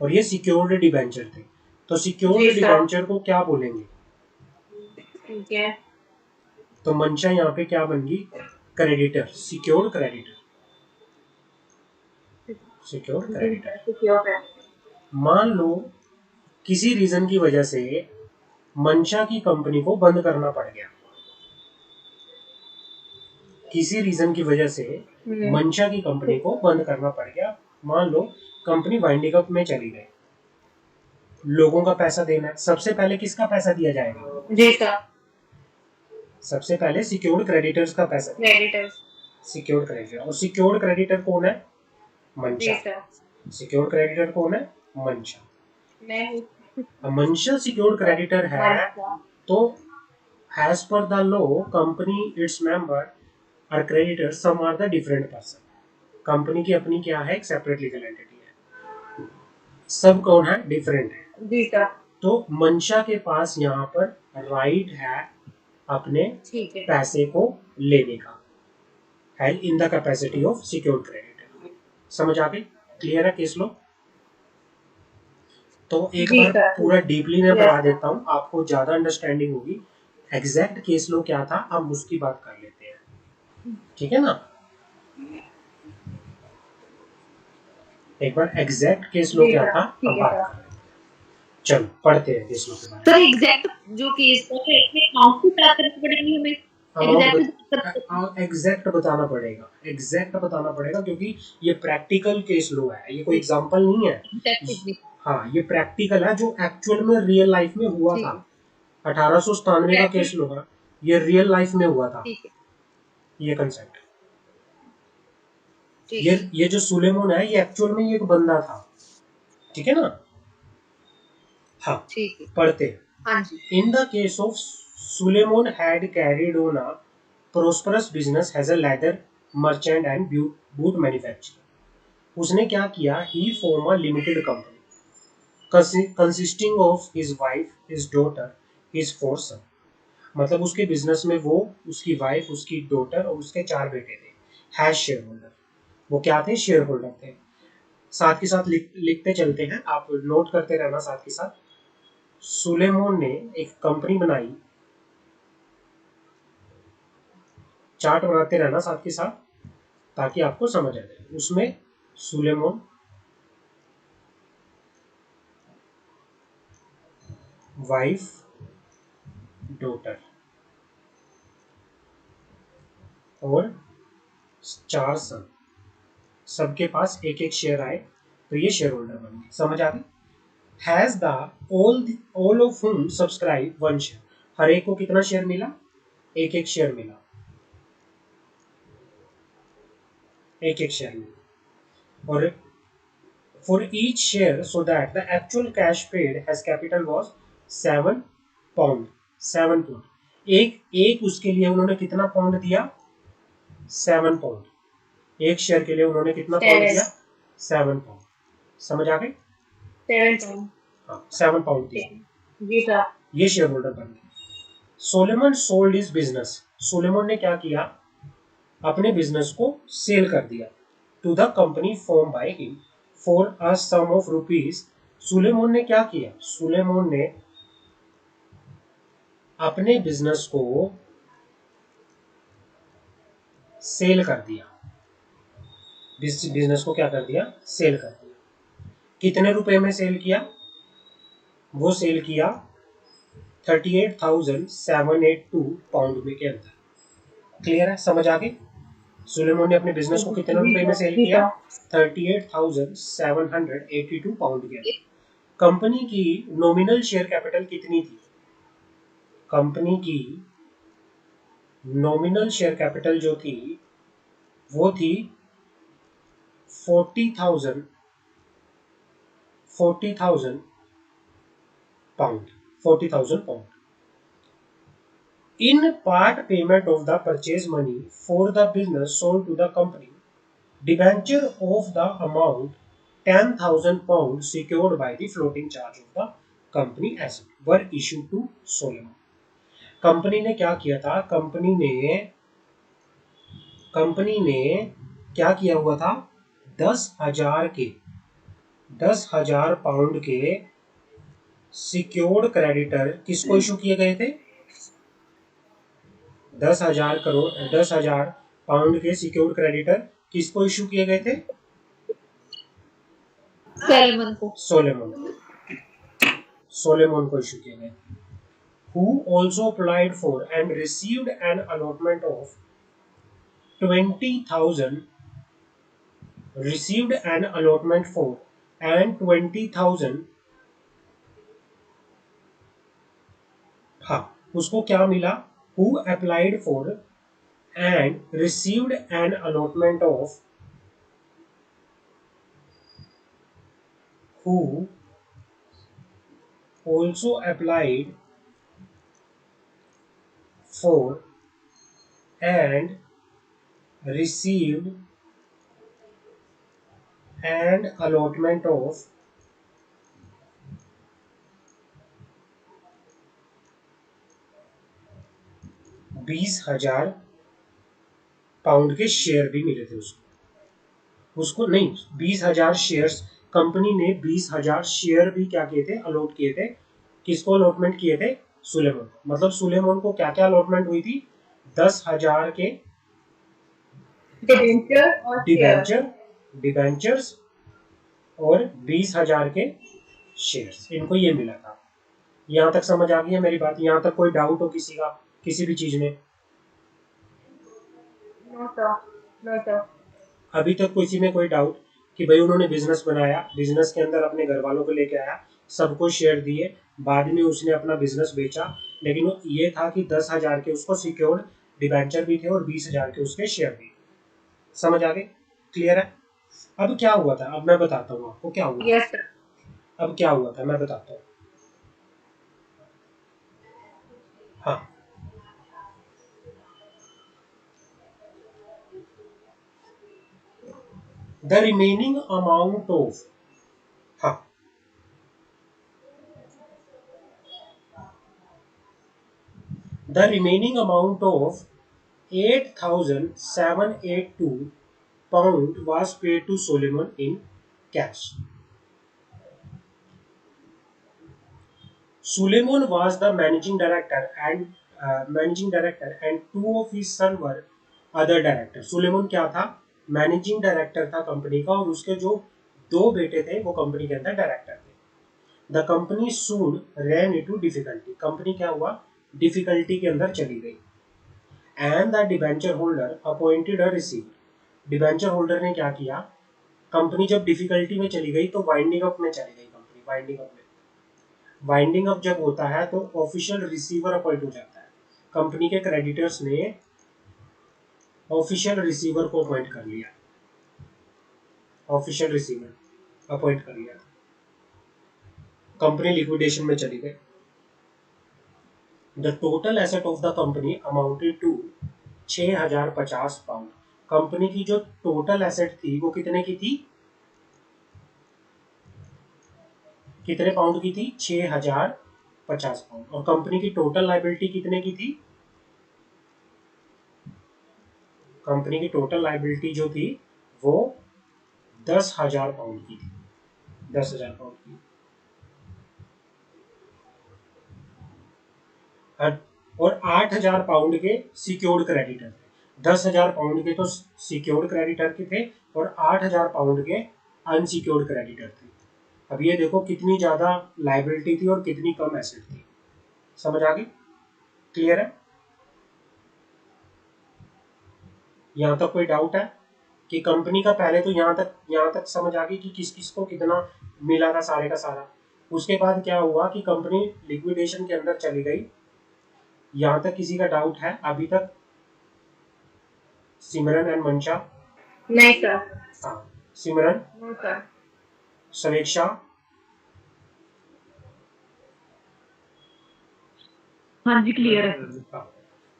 और ये सिक्योर्ड डिबेंचर थे। तो जी सिक्योर्ड सर। डिबेंचर को क्या बोलेंगे, ठीक है। तो मंशा यहाँ पे क्या बन गई, क्रेडिटर, सिक्योर्ड क्रेडिटर, सिक्योर्ड जी क्रेडिटर। सर, सिक्योर है। मान लो किसी रीजन की वजह से मंशा की कंपनी को बंद करना पड़ गया, किसी रीजन की वजह से मंशा की कंपनी को बंद करना पड़ गया, मान लो कंपनी वाइंडिंग अप में चली गई, लोगों का पैसा देना है, सबसे पहले किसका पैसा दिया जाएगा, जी सर। सबसे पहले सिक्योर्ड क्रेडिटर्स का पैसा दिया, क्रेडिटर्स। सिक्योर्ड क्रेडिटर, और सिक्योर्ड क्रेडिटर कौन है, जी मंशा, सर। सिक्योर्ड क्रेडिटर कौन है, मंशा। मैं हूँ। अब मंशा सिक्योर्ड क्रेडिटर है, मनीषा। तो as per the law company its member or creditors some are the different person, company की अपनी क्या है, एक सेपरेट लीगल एंटिटी है, सब कौन है, डिफरेंट है। जी सर। तो मंशा के पास यहाँ पर राइट है अपने ठीक है। पैसे को लेने का, है in the capacity of secured creditor. समझ आ गई? क्लियर है केस लो? तो एक जी बार सर। पूरा डीपली मैं पढ़ा यस देता हूँ, आपको ज्यादा अंडरस्टैंडिंग होगी। एग्जैक्ट केस लो क्या था, हम उसकी बात कर लेते हैं, ठीक है ना। एक बार एग्जैक्ट केस लो जी क्या सर, था, अब ठीक है बात सर। कर लेते हैं। चलो पढ़ते हैं केस लो के बारे सर में। एग्जैक्ट जो केस था फिर इसमें अमाउंट की बात करनी पड़ेगी हमें। एग्जैक्ट एग्जैक्ट बताना पड़ेगा, एग्जैक्ट बताना पड़ेगा, क्योंकि ये प्रैक्टिकल केस लो है, ये कोई एग्जांपल नहीं है। एग्जैक्ट हाँ, ये प्रैक्टिकल है, जो एक्चुअल में रियल लाइफ में हुआ था। ठीक 1897 का है। केस लो है, ये रियल लाइफ में हुआ था, ठीक है। ये कंसेप्ट। ठीक है। ये जो सुलेमान है, ये एक्चुअल में ये एक बंदा था, ठीक है ना। हाँ, ठीक है। पढ़ते हैं। हाँ जी। In the case of Suleiman had carried on a prosperous business as a leather merchant and boot manufacturer. उसने क्या किया? He formed a limited company consisting of his wife, his daughter, his four sons. मतलब उसके business में वो, उसकी wife, उसकी daughter और उसके 4 बेटे थे। हैज शेयर होल्डर, वो क्या थे? शेयर होल्डर थे। साथ के साथ लिखते चलते हैं, आप नोट करते रहना साथ के साथ। सुलेमान ने एक कंपनी बनाई, चार्ट बनाते रहना साथ के साथ, ताकि आपको समझ आ जाए। उसमें सुलेमान, वाइफ, डॉटर और 4 सन, सबके पास एक एक शेयर आए, तो ये शेयर होल्डर बन गए। समझ आ गई? Has the all of whom subscribe one share, हर एक को कितना शेयर मिला? एक एक शेयर मिला, एक एक शेयर मिला। और for each share, so that the actual cash paid as capital was 7 pound, 7 pound। एक एक उसके लिए उन्होंने कितना पाउंड दिया? 7 पाउंड। एक शेयर के लिए उन्होंने कितना पाउंड दिया? 7 पाउंड। समझ आ गई? 7 हाँ, 7 पाउंड दिया। जी सर। ये शेयर होल्डर बन गए। Salomon sold is business, Salomon ने क्या किया? अपने बिजनेस को सेल कर दिया to the company form by him for a sum of rupees. Salomon ने क्या किया? सुलेमान ने अपने बिजनेस को सेल कर दिया, बिजनेस को क्या कर दिया? सेल कर दिया। कितने रुपए में सेल किया? वो सेल किया 38,782 पाउंड में के अंदर। क्लियर है? समझ आ गई? सुलेमान ने अपने बिजनेस को कितने जी रुपए में सर। सेल जी किया? सर। 38,782 पाउंड के अंदर। कंपनी की नॉमिनल शेयर कैपिटल कितनी थी? कंपनी की नॉमिनल शेयर कैपिटल जो थी, वो थी 40,000 pound, 40,000 pound. In part payment of the purchase money for the business sold to the company, debenture of the amount 10,000 pound secured by the floating charge of the company asset were issued to Salomon. कंपनी ने क्या किया था? Company ने क्या किया हुआ था? 10,000 पाउंड के सिक्योर्ड क्रेडिटर किसको इशू किए गए थे? 10,000 पाउंड के सिक्योर्ड क्रेडिटर किसको इशू किए गए थे? सैलमन को। सोलेमन को इशू किए गए थे। Who also applied for and received an allotment of 20,000, received an allotment for and 20,000। हाँ, उसको क्या मिला? Who applied for and received an allotment of, who also applied for and received an allotment of 20,000 pound के share भी मिले थे उसको। नहीं, 20,000 शेयर्स कंपनी ने 20,000 शेयर भी क्या किए थे, अलॉट किए थे। किसको अलॉटमेंट किए थे? सुलेमान। मतलब सुलेमान को क्या क्या अलॉटमेंट हुई थी? 10,000 के डिबेंचर और शेयर। डिबेंचर्स और 20,000 के शेयर्स, इनको ये मिला था। यहाँ तक समझ आ गई है मेरी बात? यहाँ तक कोई डाउट हो किसी का किसी भी चीज में? No sir, no sir. अभी तक किसी में कोई डाउट कि भाई उन्होंने बिजनेस बनाया, बिजनेस के अंदर अपने घर वालों को लेके आया, सबको शेयर दिए, बाद में उसने अपना बिजनेस बेचा, लेकिन वो ये था कि 10,000 के उसको सिक्योर्ड डिबेंचर भी थे और 20,000 के उसके शेयर भी। समझ आ गए? क्लियर है? अब क्या हुआ था, अब मैं बताता हूँ आपको क्या हुआ। Yes sir. अब क्या हुआ था मैं बताता हूँ। हाँ, द रिमेनिंग अमाउंट ऑफ, हाँ, the remaining amount of 8,782 pound was paid to Solomon in cash. Solomon was the managing director and two of his sons were other directors. Solomon क्या था? मैनेजिंग डायरेक्टर था company का, और उसके जो दो बेटे थे वो कंपनी के अंदर डायरेक्टर थे। The company soon ran into difficulty, company क्या हुआ? डिफिकल्टी के अंदर चली गई। And the debenture holder appointed a receiver, debenture holder ने क्या किया? कंपनी जब डिफिकल्टी में चली गई तो वाइंडिंग अप में चली गई कंपनी, वाइंडिंग अप में। वाइंडिंग अप जब होता है तो ऑफिशियल रिसीवर अपॉइंट हो जाता है। कंपनी के क्रेडिटर्स ने ऑफिशियल रिसीवर को अपॉइंट कर लिया, ऑफिशियल रिसीवर अपॉइंट कर लिया। कंपनी लिक्विडेशन में चली गई। The total asset of the company amounted to 6,050 pound. कंपनी की जो टोटल एसेट थी वो कितने की थी? कितने पाउंड की थी? 6,050 पाउंड। और कंपनी की टोटल लाइबिलिटी कितने की थी? कंपनी की टोटल लाइबिलिटी जो थी वो 10,000 पाउंड की थी, 10,000 पाउंड की। और 8,000 पाउंड के सिक्योर्ड क्रेडिटर थे। 10,000 पाउंड के तो सिक्योर्ड क्रेडिटर के थे और 8,000 पाउंड के अनसिक्योर्ड क्रेडिटर थे। अब ये देखो कितनी ज्यादा लाइबिलिटी थी और कितनी कम एसेट थी। समझ आ गई? क्लियर है? यहाँ तक कोई डाउट है कि कंपनी का? पहले तो यहाँ तक समझ आ गई कि किस किस को कितना मिला था सारे का सारा। उसके बाद क्या हुआ कि कंपनी लिक्विडेशन के अंदर चली गई। यहाँ तक किसी का डाउट है अभी तक? सिमरन एंड मंशा? नहीं सर। हाँ, सिमरन, नो सर। समीक्षा, हाँ जी, क्लियर है। हाँ।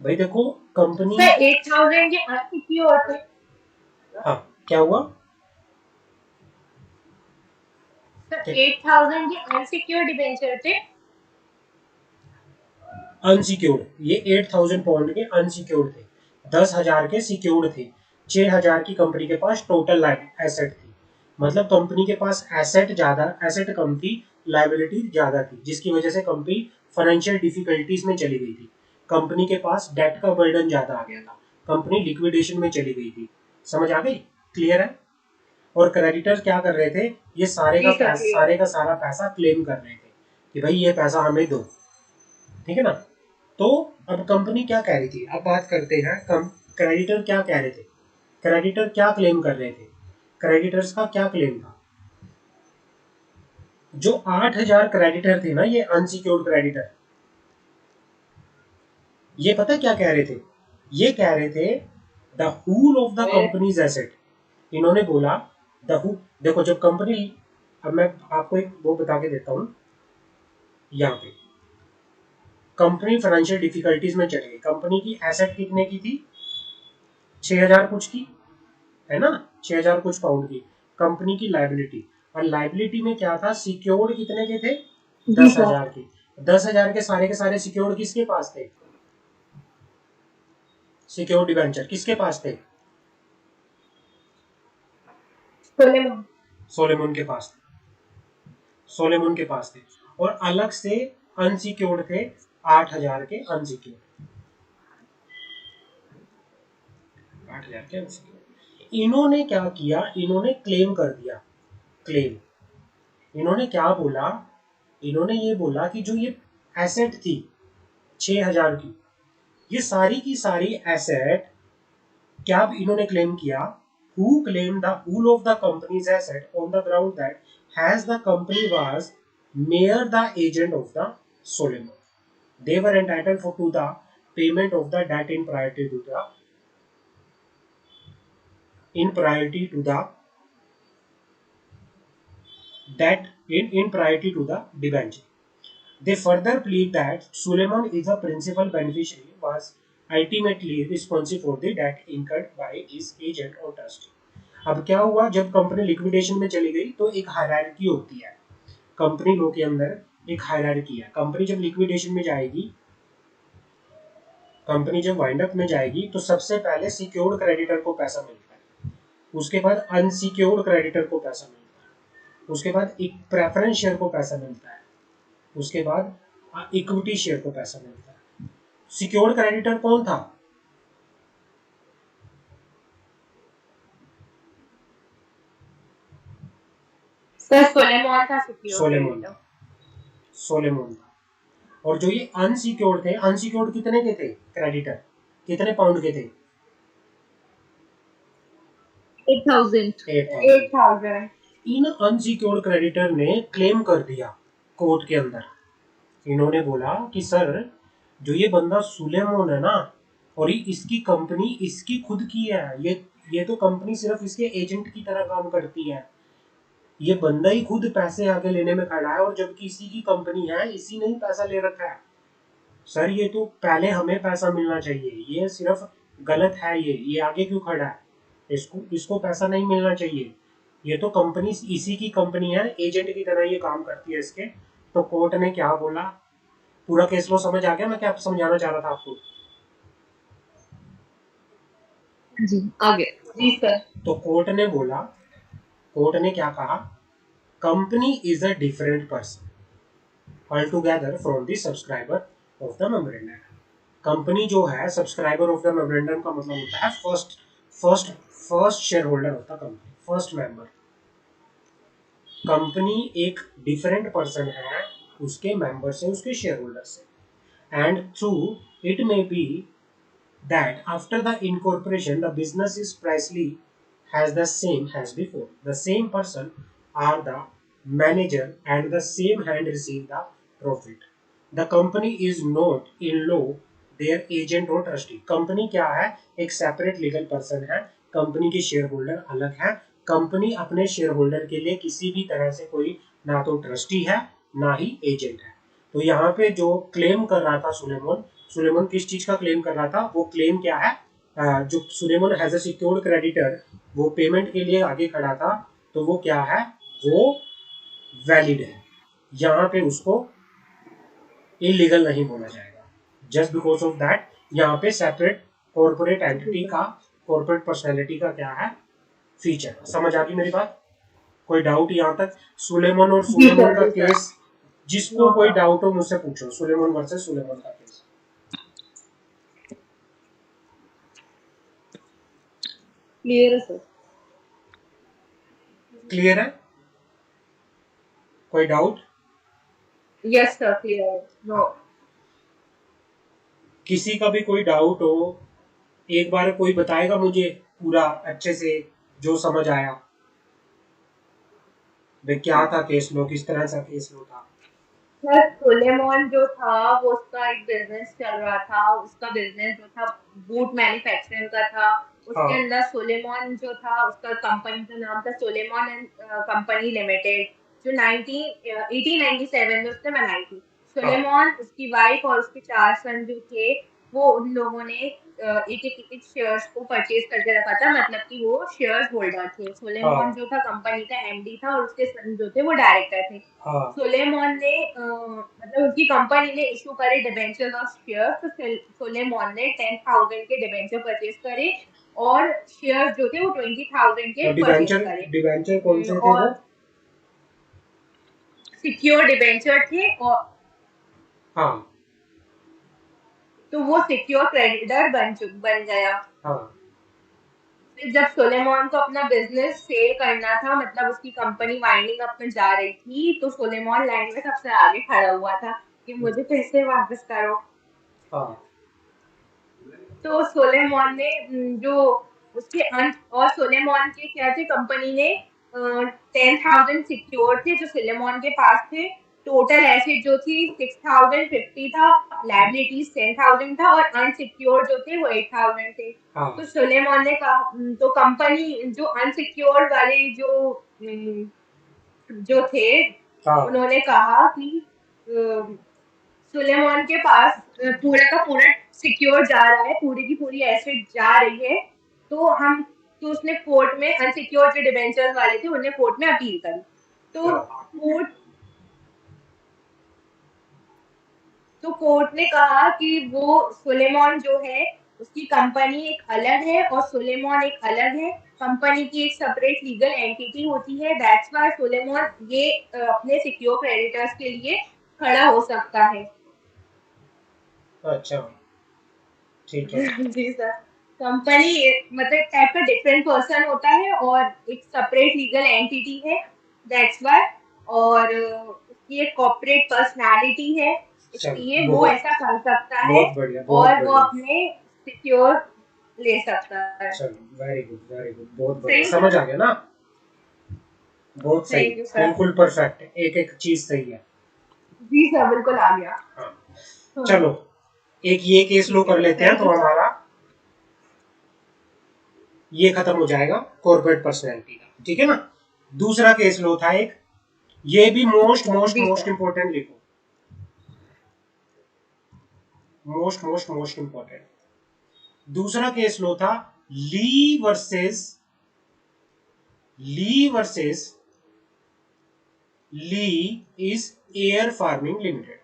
भाई देखो कंपनी, सर 8,000 के अनसिक्योर्ड थे। हाँ, क्या हुआ? सर 8,000 के अनसिक्योर्ड डिबेंचर थे। अनसिक्योर्ड, ये 8,000 पाउंड के अनसिक्योर्ड थे, 10,000 के सिक्योर्ड थे। 6,000 की कंपनी के पास टोटल एसेट थी। मतलब कंपनी के पास एसेट कम थी, लाइबिलिटी ज्यादा थी, जिसकी वजह से कंपनी फाइनेंशियल डिफिकल्टीज में चली गई थी। कंपनी के पास डेट का बर्डन ज्यादा आ गया था, कंपनी लिक्विडेशन में चली गई थी। समझ आ गई? क्लियर है? और क्रेडिटर्स क्या कर रहे थे? ये सारे का सारा पैसा क्लेम कर रहे थे कि भाई ये पैसा हमें दो। ठीक है ना? तो अब कंपनी क्या कह रही थी, अब बात करते हैं क्रेडिटर क्या कह रहे थे, क्रेडिटर क्या क्लेम कर रहे थे। क्रेडिटर्स का क्या क्लेम था? जो 8,000 क्रेडिटर थे ना, ये अनसिक्योर्ड क्रेडिटर, ये पता क्या कह रहे थे? ये कह रहे थे the whole of the company's asset. इन्होंने बोला देखो जब कंपनी, अब मैं आपको एक वो बता के देता हूं। यहाँ पे कंपनी फाइनेंशियल डिफिकल्टीज में चली गई। कंपनी की एसेट कितने की थी? 6,000 कुछ की, है ना? 6,000 कुछ पाउंड की। कंपनी की लाइबिलिटी, और लाइबिलिटी में क्या था? सिक्योर्ड कितने के थे? 10,000 के। 10,000 के सारे सिक्योर्ड किसके पास थे? सिक्योर्ड डिबेंचर किसके पास थे? सोलेमन। सोलेमन के पास थे। सोलेमन के पास थे, और अलग से अनसिक्योर्ड थे 8,000 के अनसिक्योर्ड, 8,000 के अनसिक्योर्ड। इन्होंने क्या किया, इन्होंने क्लेम कर दिया, क्लेम। इन्होंने क्या बोला, इन्होंने ये बोला कि जो ये एसेट थी 6,000 की, ये सारी की सारी एसेट क्या इन्होंने क्लेम किया, who claimed the whole of the company's asset on the ground that has the company was mere the agent of the Solomon. They were entitled to the payment of the debt in priority to the in priority to the debenture. They further plead that Suleiman is a principal beneficiary was ultimately responsible for the debt incurred by his agent or trustee. अब क्या हुआ, जब company liquidation में चली गई तो एक hierarchy होती है कंपनी लो के अंदर, एक हायरार्की है। कंपनी जब लिक्विडेशन में जाएगी, कंपनी जब वाइंड अप में जाएगी तो सबसे पहले सिक्योर्ड क्रेडिटर को पैसा मिलता है, उसके बाद अनसिक्योर्ड क्रेडिटर को पैसा मिलता है, उसके बाद एक प्रेफरेंस शेयर को पैसा मिलता है, उसके बाद इक्विटी शेयर को पैसा मिलता है। सिक्योर्ड क्रेडिटर कौन था, सर सोलेमन था सिक्योर सोलेमन क्रेडिटर। था, सोलेमन था। और जो ये अनसिक्योर्ड थे, अनसिक्योर्ड कितने के थे क्रेडिटर, कितने पाउंड के थे, 8,000। इन अनसिक्योर्ड क्रेडिटर ने क्लेम कर दिया कोर्ट के अंदर। इन्होंने बोला कि सर जो ये बंदा सुलेमान है ना, और इसकी कंपनी इसकी खुद की है, ये तो कंपनी सिर्फ इसके एजेंट की तरह काम करती है, ये बंदा ही खुद पैसे आगे लेने में खड़ा है, और जबकि इसी की कंपनी है, इसी ने ही पैसा ले रखा है। सर ये तो पहले हमें पैसा मिलना चाहिए, ये सिर्फ गलत है, ये आगे क्यों खड़ा है, इसको पैसा नहीं मिलना चाहिए, ये तो कंपनी इसी की कंपनी है, एजेंट की तरह ये काम करती है इसके। तो कोर्ट ने क्या बोला, पूरा केस लो समझ आ गया मैं क्या समझाना चाह रहा था आपको? जी आगे। जी सर। तो कोर्ट ने बोला, कोर्ट ने क्या कहा, company is a different person altogether from the subscriber of the memorandum. Company जो है सब्सक्राइबर ऑफ द मेमोरेंडम का मतलब होता है फर्स्ट शेयर होल्डर होता है कंपनी, फर्स्ट मेंबर। कंपनी एक डिफरेंट पर्सन है उसके मेंबर से, उसके शेयर होल्डर से, and through it may be that after the incorporation the business is precisely has the same as before, the same person are the manager and the same hand receive the profit, the company is not in law their agent or trustee। Company क्या है, एक separate legal person है, company के share holder अलग है, company अपने share holder के लिए किसी भी तरह से कोई ना तो ट्रस्टी है ना ही एजेंट है। तो यहाँ पे जो क्लेम कर रहा था सुलेमान किस चीज का क्लेम कर रहा था, वो क्लेम क्या है, जो Salomon has a secured creditor वो पेमेंट के लिए आगे खड़ा था, तो वो क्या है, वो वैलिड है, यहाँ पे उसको इलीगल नहीं बोला जाएगा। जस्ट बिकॉज ऑफ दैट यहाँ पे सेपरेट कॉर्पोरेट एंटिटी का, कॉर्पोरेट पर्सनैलिटी का क्या है, फीचर। समझ आ गई मेरी बात? कोई डाउट यहाँ तक? सुलेमान और सुलेमान का केस, जिसको कोई डाउट हो मुझसे पूछो, सुलेमान वर्सेस सुलेमान का केस। क्लियर है सर? क्लियर है? कोई डाउट? यस सर क्लियर है। नो किसी का भी कोई डाउट हो, एक बार कोई बताएगा मुझे पूरा अच्छे से जो समझ आया, वे क्या था केस लो, किस तरह से केस लो था। सर सोलेमन जो था वो उसका एक बिजनेस चल रहा था, उसका बिजनेस जो था बूट मैन्युफैक्चरिंग का था। उसके अंदर सोलेमन जो था उसका कंपनी का नाम था सोलेमन एंड कंपनी लिमिटेड, जो 1897 में उसने बनाई थी। सोलेमन, उसकी वाइफ और उसके 4 सन जो थे, वो उन लोगों ने एक शेयर्स को परचेज करके रखा था, मतलब कि वो शेयर्स होल्डर थे। सोलेमन जो था कंपनी का एमडी था और उसके सन जो थे वो डायरेक्टर थे। सोलेमन ने मतलब उसकी कंपनी ने इशू करे डिबेंचर ऑफ शेयर्स, तो सोलेमन ने 10,000 के डिबेंचर परचेज करे और शेयर्स जो थे वो 20,000 के परचेज करे। डिबेंचर कौन से थे वो? सिक्योर डिबेंचर थे और हाँ तो वो सिक्योर क्रेडिटर बन गया। हाँ फिर जब सोलेमॉन को अपना बिजनेस सेल करना था, मतलब उसकी कंपनी वाइंडिंग अप में जा रही थी, तो सोलेमॉन लाइन में सबसे आगे खड़ा हुआ था कि मुझे पैसे वापस करो। हाँ तो सोलेमॉन ने जो उसके अंत, और सोलेमॉन के क्या थे, कंपनी ने 10,000 सिक्योर थे जो सोलेमॉन के पास थे। टोटल एसेट जो थी 6,050 था, लायबिलिटीज 10,000 था, और अनसिक्योर जो थे वो 8,000 थे। हाँ तो सोलेमॉन ने कहा, तो कंपनी जो अनसिक्योर वाले जो थे, हाँ उन्होंने कहा कि सुलेमान के पास पूरा का पूरा सिक्योर जा रहा है, पूरी की पूरी एसेट जा रही है, तो हम, तो उसने कोर्ट में अनसिक्योर जो डिबेंचर्स वाले थे उन्हें कोर्ट में अपील करी। तो हाँ कोर्ट ने कहा कि वो सुलेमान जो है उसकी कंपनी एक अलग है और सुलेमान एक अलग है, कंपनी की एक सेपरेट लीगल एंटिटी होती है, दैट्स व्हाई सुलेमान ये अपने सिक्योर क्रेडिटर्स के लिए खड़ा हो सकता है। अच्छा ठीक है। जी सर। कंपनी मतलब टाइप का डिफरेंट पर्सन होता है और एक सेपरेट लीगल एंटिटी है, दैट्स व्हाई। और उसकी एक कॉर्पोरेट पर्सनालिटी है, चलो इसलिए वो बहुत ऐसा कर सकता है बहुत बढ़िया बहुत और वो बढ़िया। अपने सिक्योर ले सकता है। चलो वेरी गुड बहुत बढ़िया, सही समझ सर। आ गया ना। बहुत सही, थैंक यू सर। बिल्कुल परफेक्ट, एक एक चीज सही है। जी सर, बिल्कुल आ गया। हाँ हाँ, चलो, एक ये केस लो ठीक है कर सर, लेते हैं थैंक तो यू सर। हमारा ये खत्म हो जाएगा कॉर्पोरेट पर्सनैलिटी का, ठीक है ना। दूसरा केस लो था एक, ये भी मोस्ट मोस्ट जी मोस्ट सर। इंपॉर्टेंट लिखो, मोस्ट मोस्ट मोस्ट इंपॉर्टेंट। दूसरा केस लो था Lee versus Lee versus Lee is air farming limited.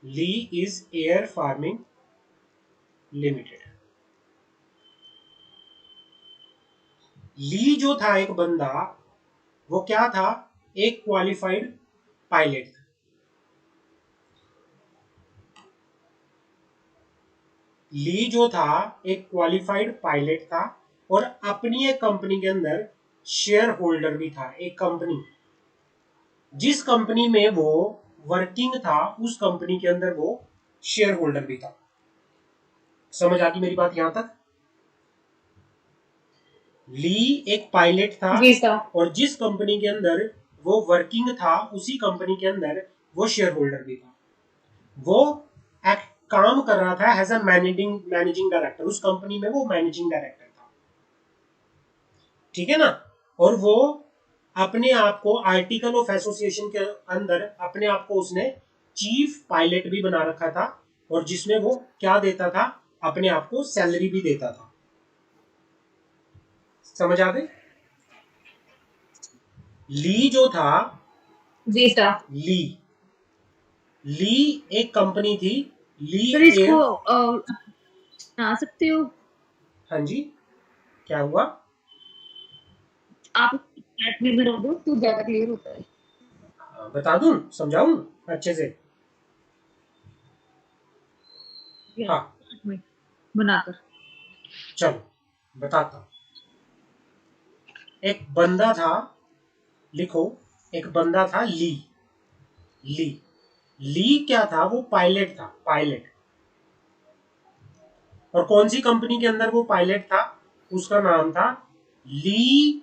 Lee is air farming limited. Lee जो था एक बंदा, वो क्या था, एक क्वालिफाइड पायलट था। ली जो था एक क्वालिफाइड पायलट था और अपनी एक कंपनी के अंदर शेयर होल्डर भी था। एक कंपनी, जिस कंपनी में वो वर्किंग था उस कंपनी के अंदर वो शेयर होल्डर भी था। समझ आ गई मेरी बात यहां तक। ली एक पायलट था जी सर। और जिस कंपनी के अंदर वो वर्किंग था उसी कंपनी के अंदर वो शेयर होल्डर भी था। वो एक काम कर रहा था एज अ मैनेजिंग डायरेक्टर, उस कंपनी में वो मैनेजिंग डायरेक्टर था, ठीक है ना। और वो अपने आप को आर्टिकल ऑफ एसोसिएशन के अंदर अपने आप को उसने चीफ पायलट भी बना रखा था, और जिसमें वो क्या देता था, अपने आप को सैलरी भी देता था। समझ आ गई। ली जो था, जी सर। ली ली एक कंपनी थी, ली सर इसको एयर। बना सकते हो हाँ जी, क्या हुआ। आप, चैट में भर दो तो ज्यादा क्लियर होता है। बता दूं, समझाऊं अच्छे से। यस, हाँ में बनाकर। चलो बताता हूं। एक बंदा था, लिखो, एक बंदा था ली। ली ली क्या था, वो पायलट था, पायलट। और कौन सी कंपनी के अंदर वो पायलट था, उसका नाम था ली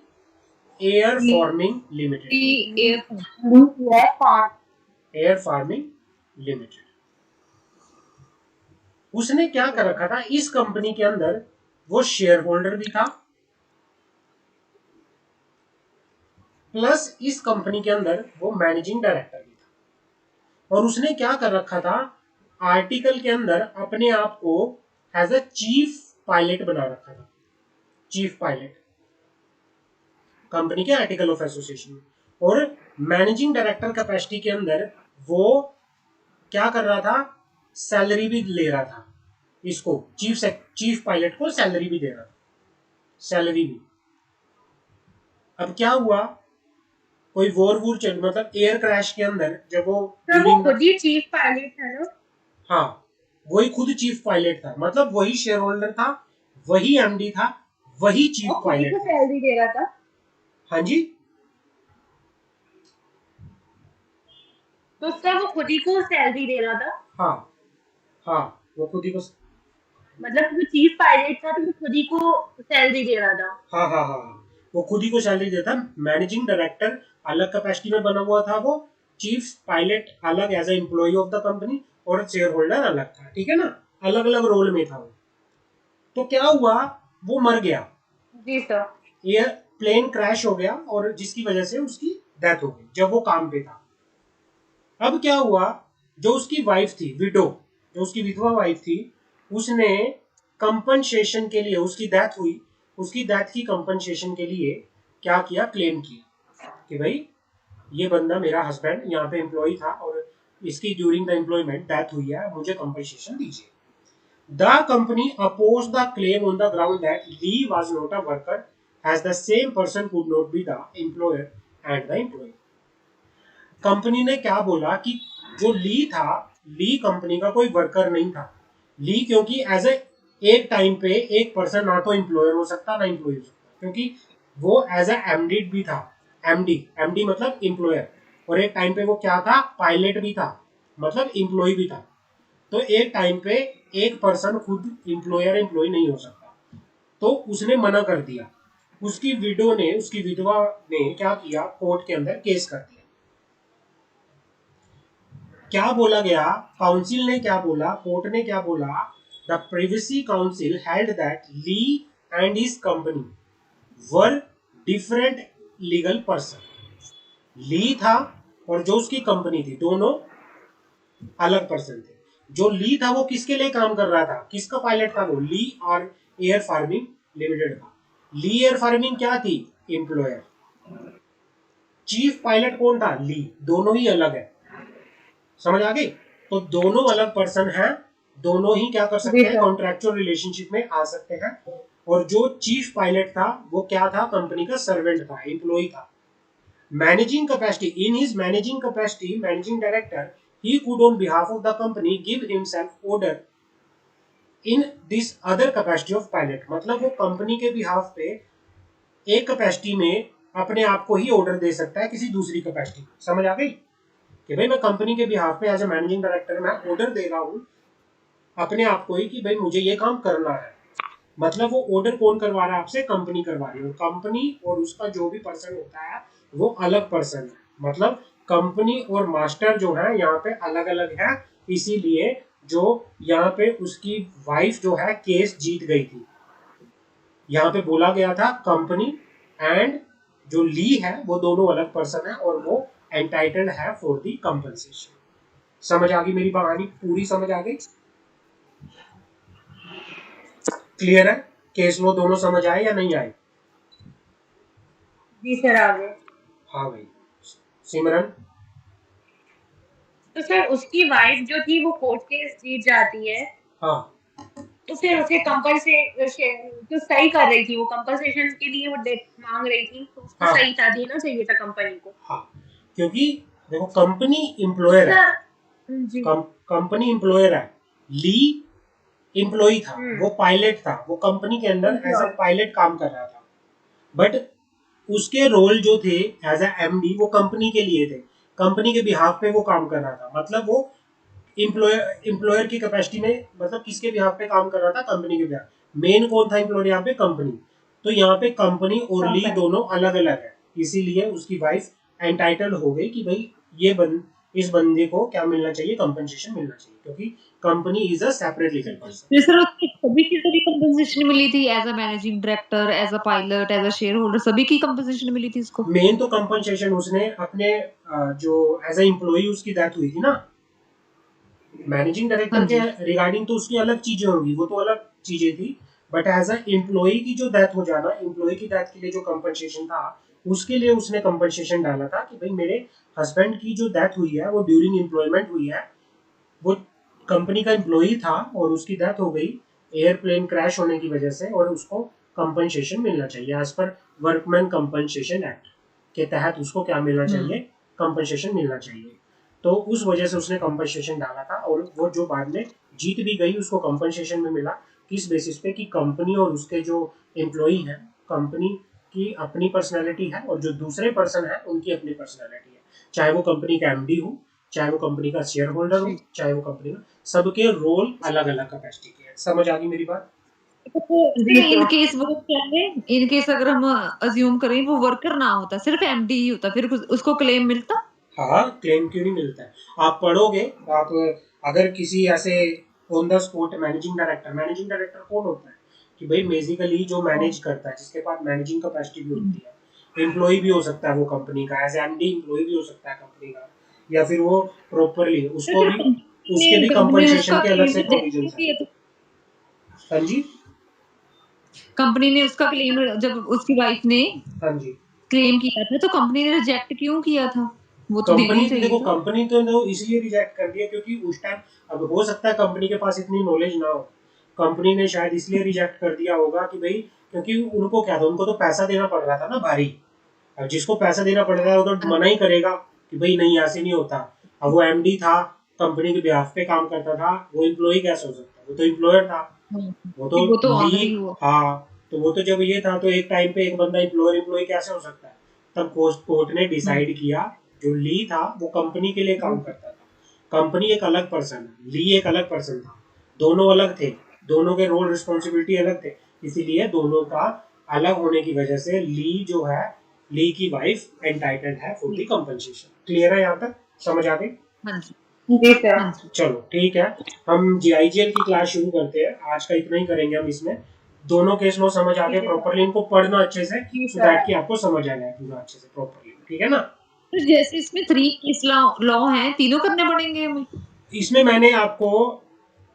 एयर फार्मिंग लिमिटेड। एयरफोन। Air farming limited. उसने क्या कर रखा था, इस कंपनी के अंदर वो शेयर होल्डर भी था, प्लस इस कंपनी के अंदर वो मैनेजिंग डायरेक्टर भी था। और उसने क्या कर रखा था, आर्टिकल के अंदर अपने आप को एज अ चीफ पायलट बना रखा था। चीफ पायलट कंपनी के आर्टिकल ऑफ एसोसिएशन में। और मैनेजिंग डायरेक्टर कैपेसिटी के अंदर वो क्या कर रहा था, सैलरी भी ले रहा था, इसको चीफ पायलट को सैलरी भी दे रहा था, सैलरी भी। अब क्या हुआ, कोई वॉर चल, मतलब एयर क्रैश के अंदर जब वो तो वो खुद ही चीफ पायलट था ना? हाँ, वही खुद चीफ पायलट था, मतलब वही शेयर होल्डर था, वही एमडी था, वही चीफ खुद ही पायलट को था। सैलरी दे रहा था। हाँ जी, तो उसका वो खुद ही को सैलरी दे रहा था। हाँ हाँ, वो खुद ही को, मतलब वो चीफ पायलट था तो वो खुद ही को सैलरी दे रहा था। हाँ हाँ हाँ हाँ, वो खुद ही को सैलरी देता। मैनेजिंग डायरेक्टर अलग कैपेसिटी में बना हुआ था, वो चीफ पायलट अलग as a employee of the company, और शेयर होल्डर अलग था, ठीक है ना, अलग अलग रोल में था वो। तो क्या हुआ, वो मर गया, जी सर। एयर प्लेन क्रैश हो गया, और जिसकी वजह से उसकी डेथ हो गई जब वो काम पे था। अब क्या हुआ, जो उसकी वाइफ थी, विडो, जो उसकी विधवा वाइफ थी, उसने कंपनसेशन के लिए, उसकी डेथ हुई, उसकी डेथ की कंपनसेशन के लिए क्या किया, क्लेम किया कि भाई ये बंदा मेरा हस्बैंड यहाँ पे एम्प्लॉय था और इसकी ड्यूरिंग द एम्प्लॉयमेंट डेथ हुई है, मुझे कंपनसेशन दीजिए। The company oppose the claim on the ground that Lee was not a worker, as the same person could not be the employer and the employee. Company ने क्या बोला कि जो ली था, ली कंपनी का कोई वर्कर नहीं था। ली क्योंकि एज ए एक टाइम पे एक पर्सन ना तो एम्प्लॉयर हो सकता ना एम्प्लॉय हो सकता, क्योंकि वो एज ए एमडी भी था। एमडी, एमडी मतलब एम्प्लॉयर, और एक टाइम पे वो क्या था, पायलट भी था, मतलब एम्प्लॉय भी था। तो एक टाइम पे एक पर्सन खुद एम्प्लॉयर एम्प्लॉय नहीं हो सकता, तो उसने मना कर दिया। उसकी विडो ने, उसकी विधवा ने क्या किया, कोर्ट के अंदर केस कर दिया। क्या बोला गया, काउंसिल ने क्या बोला, कोर्ट ने क्या बोला, the privacy council held that Lee and his company were different legal person. Lee था और जो उसकी कंपनी थी, दोनों अलग पर्सन थे। जो ली था वो किसके लिए काम कर रहा था, किसका पायलट था वो, ली और एयर फार्मिंग लिमिटेड था। ली एयर फार्मिंग क्या थी, एम्प्लॉयर। चीफ पायलट कौन था, ली। दोनों ही अलग है, समझ आ गई। तो दोनों अलग पर्सन हैं, दोनों ही क्या कर सकते हैं, कॉन्ट्रेक्चुअल रिलेशनशिप में आ सकते हैं। और जो चीफ पायलट था वो क्या था, कंपनी का सर्वेंट था, एम्प्लॉय था। Managing capacity, in his managing capacity, managing director, he could on behalf of the company give himself order in this other capacity of pilot। मतलब वो कंपनी के बिहाफ पे एक कैपेसिटी में अपने आप को ही ऑर्डर दे सकता है किसी दूसरी कैपेसिटी। समझ आ गई कि भाई मैं कंपनी के बिहाफ पे एज ए मैनेजिंग डायरेक्टर मैं ऑर्डर दे रहा हूँ अपने आप को ही कि भाई मुझे ये काम करना है। मतलब वो ऑर्डर कौन करवा रहा है आपसे, कंपनी करवा रही है। कंपनी और उसका जो भी पर्सन होता है वो अलग पर्सन है। मतलब कंपनी और मास्टर जो है यहाँ पे अलग अलग है। इसीलिए जो यहाँ पे उसकी वाइफ जो है केस जीत गई थी। यहाँ पे बोला गया था कंपनी एंड जो ली है वो दोनों अलग पर्सन है और वो एंटाइटल्ड है फॉर दी कंपनसेशन। समझ आ गई मेरी कहानी, पूरी समझ आ गई, क्लियर है। केस लो दोनों समझ आए या नहीं आए? जी सर, आ गए। हाँ भाई। सिमरन, तो सर उसकी वाइफ जो थी वो कोर्ट केस जीत जाती है, हाँ तो फिर उसे तो सही कर रही थी, वो कंपनसेशन के लिए वो डेट मांग रही थी, तो उसको हाँ सही था, देना चाहिए था कंपनी को। हाँ, क्योंकि देखो कंपनी एम्प्लॉयर है, सर जी। कंपनी एम्प्लॉयर है, ली एम्प्लॉय था, वो पायलट था, वो कंपनी के अंदर एज अ एम्प्लॉय। पायलट काम कर रहा था। बट उसके रोल जो थे एज अ एमडी वो कंपनी के लिए थे, कंपनी के बिहाफ पे वो काम कर रहा था। मतलब वो एम्प्लॉयर की कैपेसिटी में, मतलब किसके बिहाफ पे काम कर रहा था, कंपनी के बिहाफ। मेन कौन था एम्प्लॉयर यहाँ पे, कंपनी। तो यहाँ पे कंपनी और ली दोनों अलग अलग है, इसीलिए उसकी वाइफ एंटाइटल हो गई कि भाई इस बंदे को क्या मिलना चाहिए, कंपनसेशन मिलना चाहिए, क्योंकि company is a separate legal person. Sir उसकी सभी की सभी कंपनसेशन मिली थी, as a managing director, as a pilot, as a shareholder, सभी की कंपनसेशन मिली थी इसको। मेन तो कंपनसेशन उसने अपने जो एज ए एम्प्लॉय उसकी डेथ हुई थी ना, मैनेजिंग डायरेक्टर के रिगार्डिंग तो उसकी अलग चीजें होंगी, वो तो अलग चीजें थी। बट एज अ एम्प्लॉय की जो डेथ हो जाना, एम्प्लॉय की डेथ के लिए जो कंपनसेशन था, उसके लिए उसने कंपनसेशन डाला था कि भाई मेरे हस्बैंड की जो डेथ हुई है वो ड्यूरिंग एम्प्लॉयमेंट हुई है, वो कंपनी का एम्प्लॉय था और उसकी डेथ हो गई एयरप्लेन क्रैश होने की वजह से, और उसको कंपनसेशन मिलना चाहिए as per workman compensation act. के तहत उसको क्या मिलना चाहिए, कंपनसेशन मिलना चाहिए। तो उस वजह से उसने कंपनसेशन डाला था, और वो जो बाद में जीत भी गई उसको कंपनसेशन में मिला। किस बेसिस पे कि कंपनी और उसके जो एम्प्लॉई हैं, कंपनी की अपनी पर्सनैलिटी है और जो दूसरे पर्सन है उनकी अपनी पर्सनैलिटी है, चाहे वो कंपनी का एमडी हो, चाहे वो कंपनी का शेयर होल्डर हो, चाहे वो कंपनी का, सबके रोल अलग अलग कैपेसिटी के हैं। समझ आ गई मेरी बात? इन केस वो क्या है, इन केस अगर हम अज्यूम करें वो वर्कर ना होता, सिर्फ एमडी ही होता, फिर उसको क्लेम मिलता? हाँ, क्लेम क्यों नहीं मिलता है? आप पढ़ोगे, आप अगर किसी ऐसे on the spot managing director कौन होता है कि भाई बेसिकली जो मैनेज करता है, जिसके पास मैनेजिंग कैपेसिटी भी होती है, एम्प्लॉय भी हो सकता है वो कंपनी का, एज एमडी एम्प्लॉय भी हो सकता है कंपनी का, या फिर वो प्रॉपरली उसको भी, उसके भी कंपनसेशन के अलग से प्रोविजन है। हाँ जी, कंपनी ने उसका क्लेम, जब उसकी वाइफ ने हाँ जी, क्लेम किया था तो कंपनी ने रिजेक्ट क्यों किया था? वो तो देना ही कंपनी चाहिए देखो, था। कंपनी तो इसलिए रिजेक्ट कर दिया क्योंकि उस टाइम, अब हो सकता है कंपनी के पास इतनी नॉलेज ना हो, कंपनी ने शायद इसलिए रिजेक्ट कर दिया होगा कि भाई, क्योंकि उनको क्या था, उनको तो पैसा देना पड़ रहा था ना भारी। अब जिसको पैसा देना पड़ रहा है वो तो मना ही करेगा कि भाई नहीं, ऐसे नहीं होता। अब वो एमडी था, कंपनी के बिहाफ पे काम करता था, वो एम्प्लॉय कैसे हो सकता है, वो तो एम्प्लॉयर था, वो तो ऑनर ही ली। हुआ। हाँ, तो वो तो जब ये था तो एक टाइम पे एक बंदा एम्प्लॉय कैसे हो सकता है? तब कोर्ट ने डिसाइड किया, जो ली था वो कंपनी के लिए काम करता था, कंपनी एक अलग पर्सन है, ली एक अलग पर्सन था, दोनों अलग थे, दोनों के रोल रिस्पॉन्सिबिलिटी अलग थे, इसीलिए दोनों का अलग होने की वजह से ली जो है, ली की वाइफ एंटाइटल्ड है फॉर द कंपनसेशन। क्लियर है यहाँ तक? समझ आ गई? हाँ जी, जी सर। हाँ जी। चलो ठीक है, हम जीआईजीएल की क्लास शुरू करते हैं। आज का इतना ही करेंगे हम इसमें। दोनों केस लो समझ आ गए ठीक है सर। प्रॉपरली, इनको पढ़ना अच्छे से, जी सो सर। दैट कि आपको समझ आ जाए पूरा अच्छे से प्रॉपरली, ठीक है ना? तो जैसे इसमें 3 केस लॉ हैं, तीनों करने पड़ेंगे हमें? इसमें मैंने आपको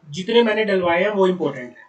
जितने मैंने डलवाए हैं वो इम्पोर्टेंट है।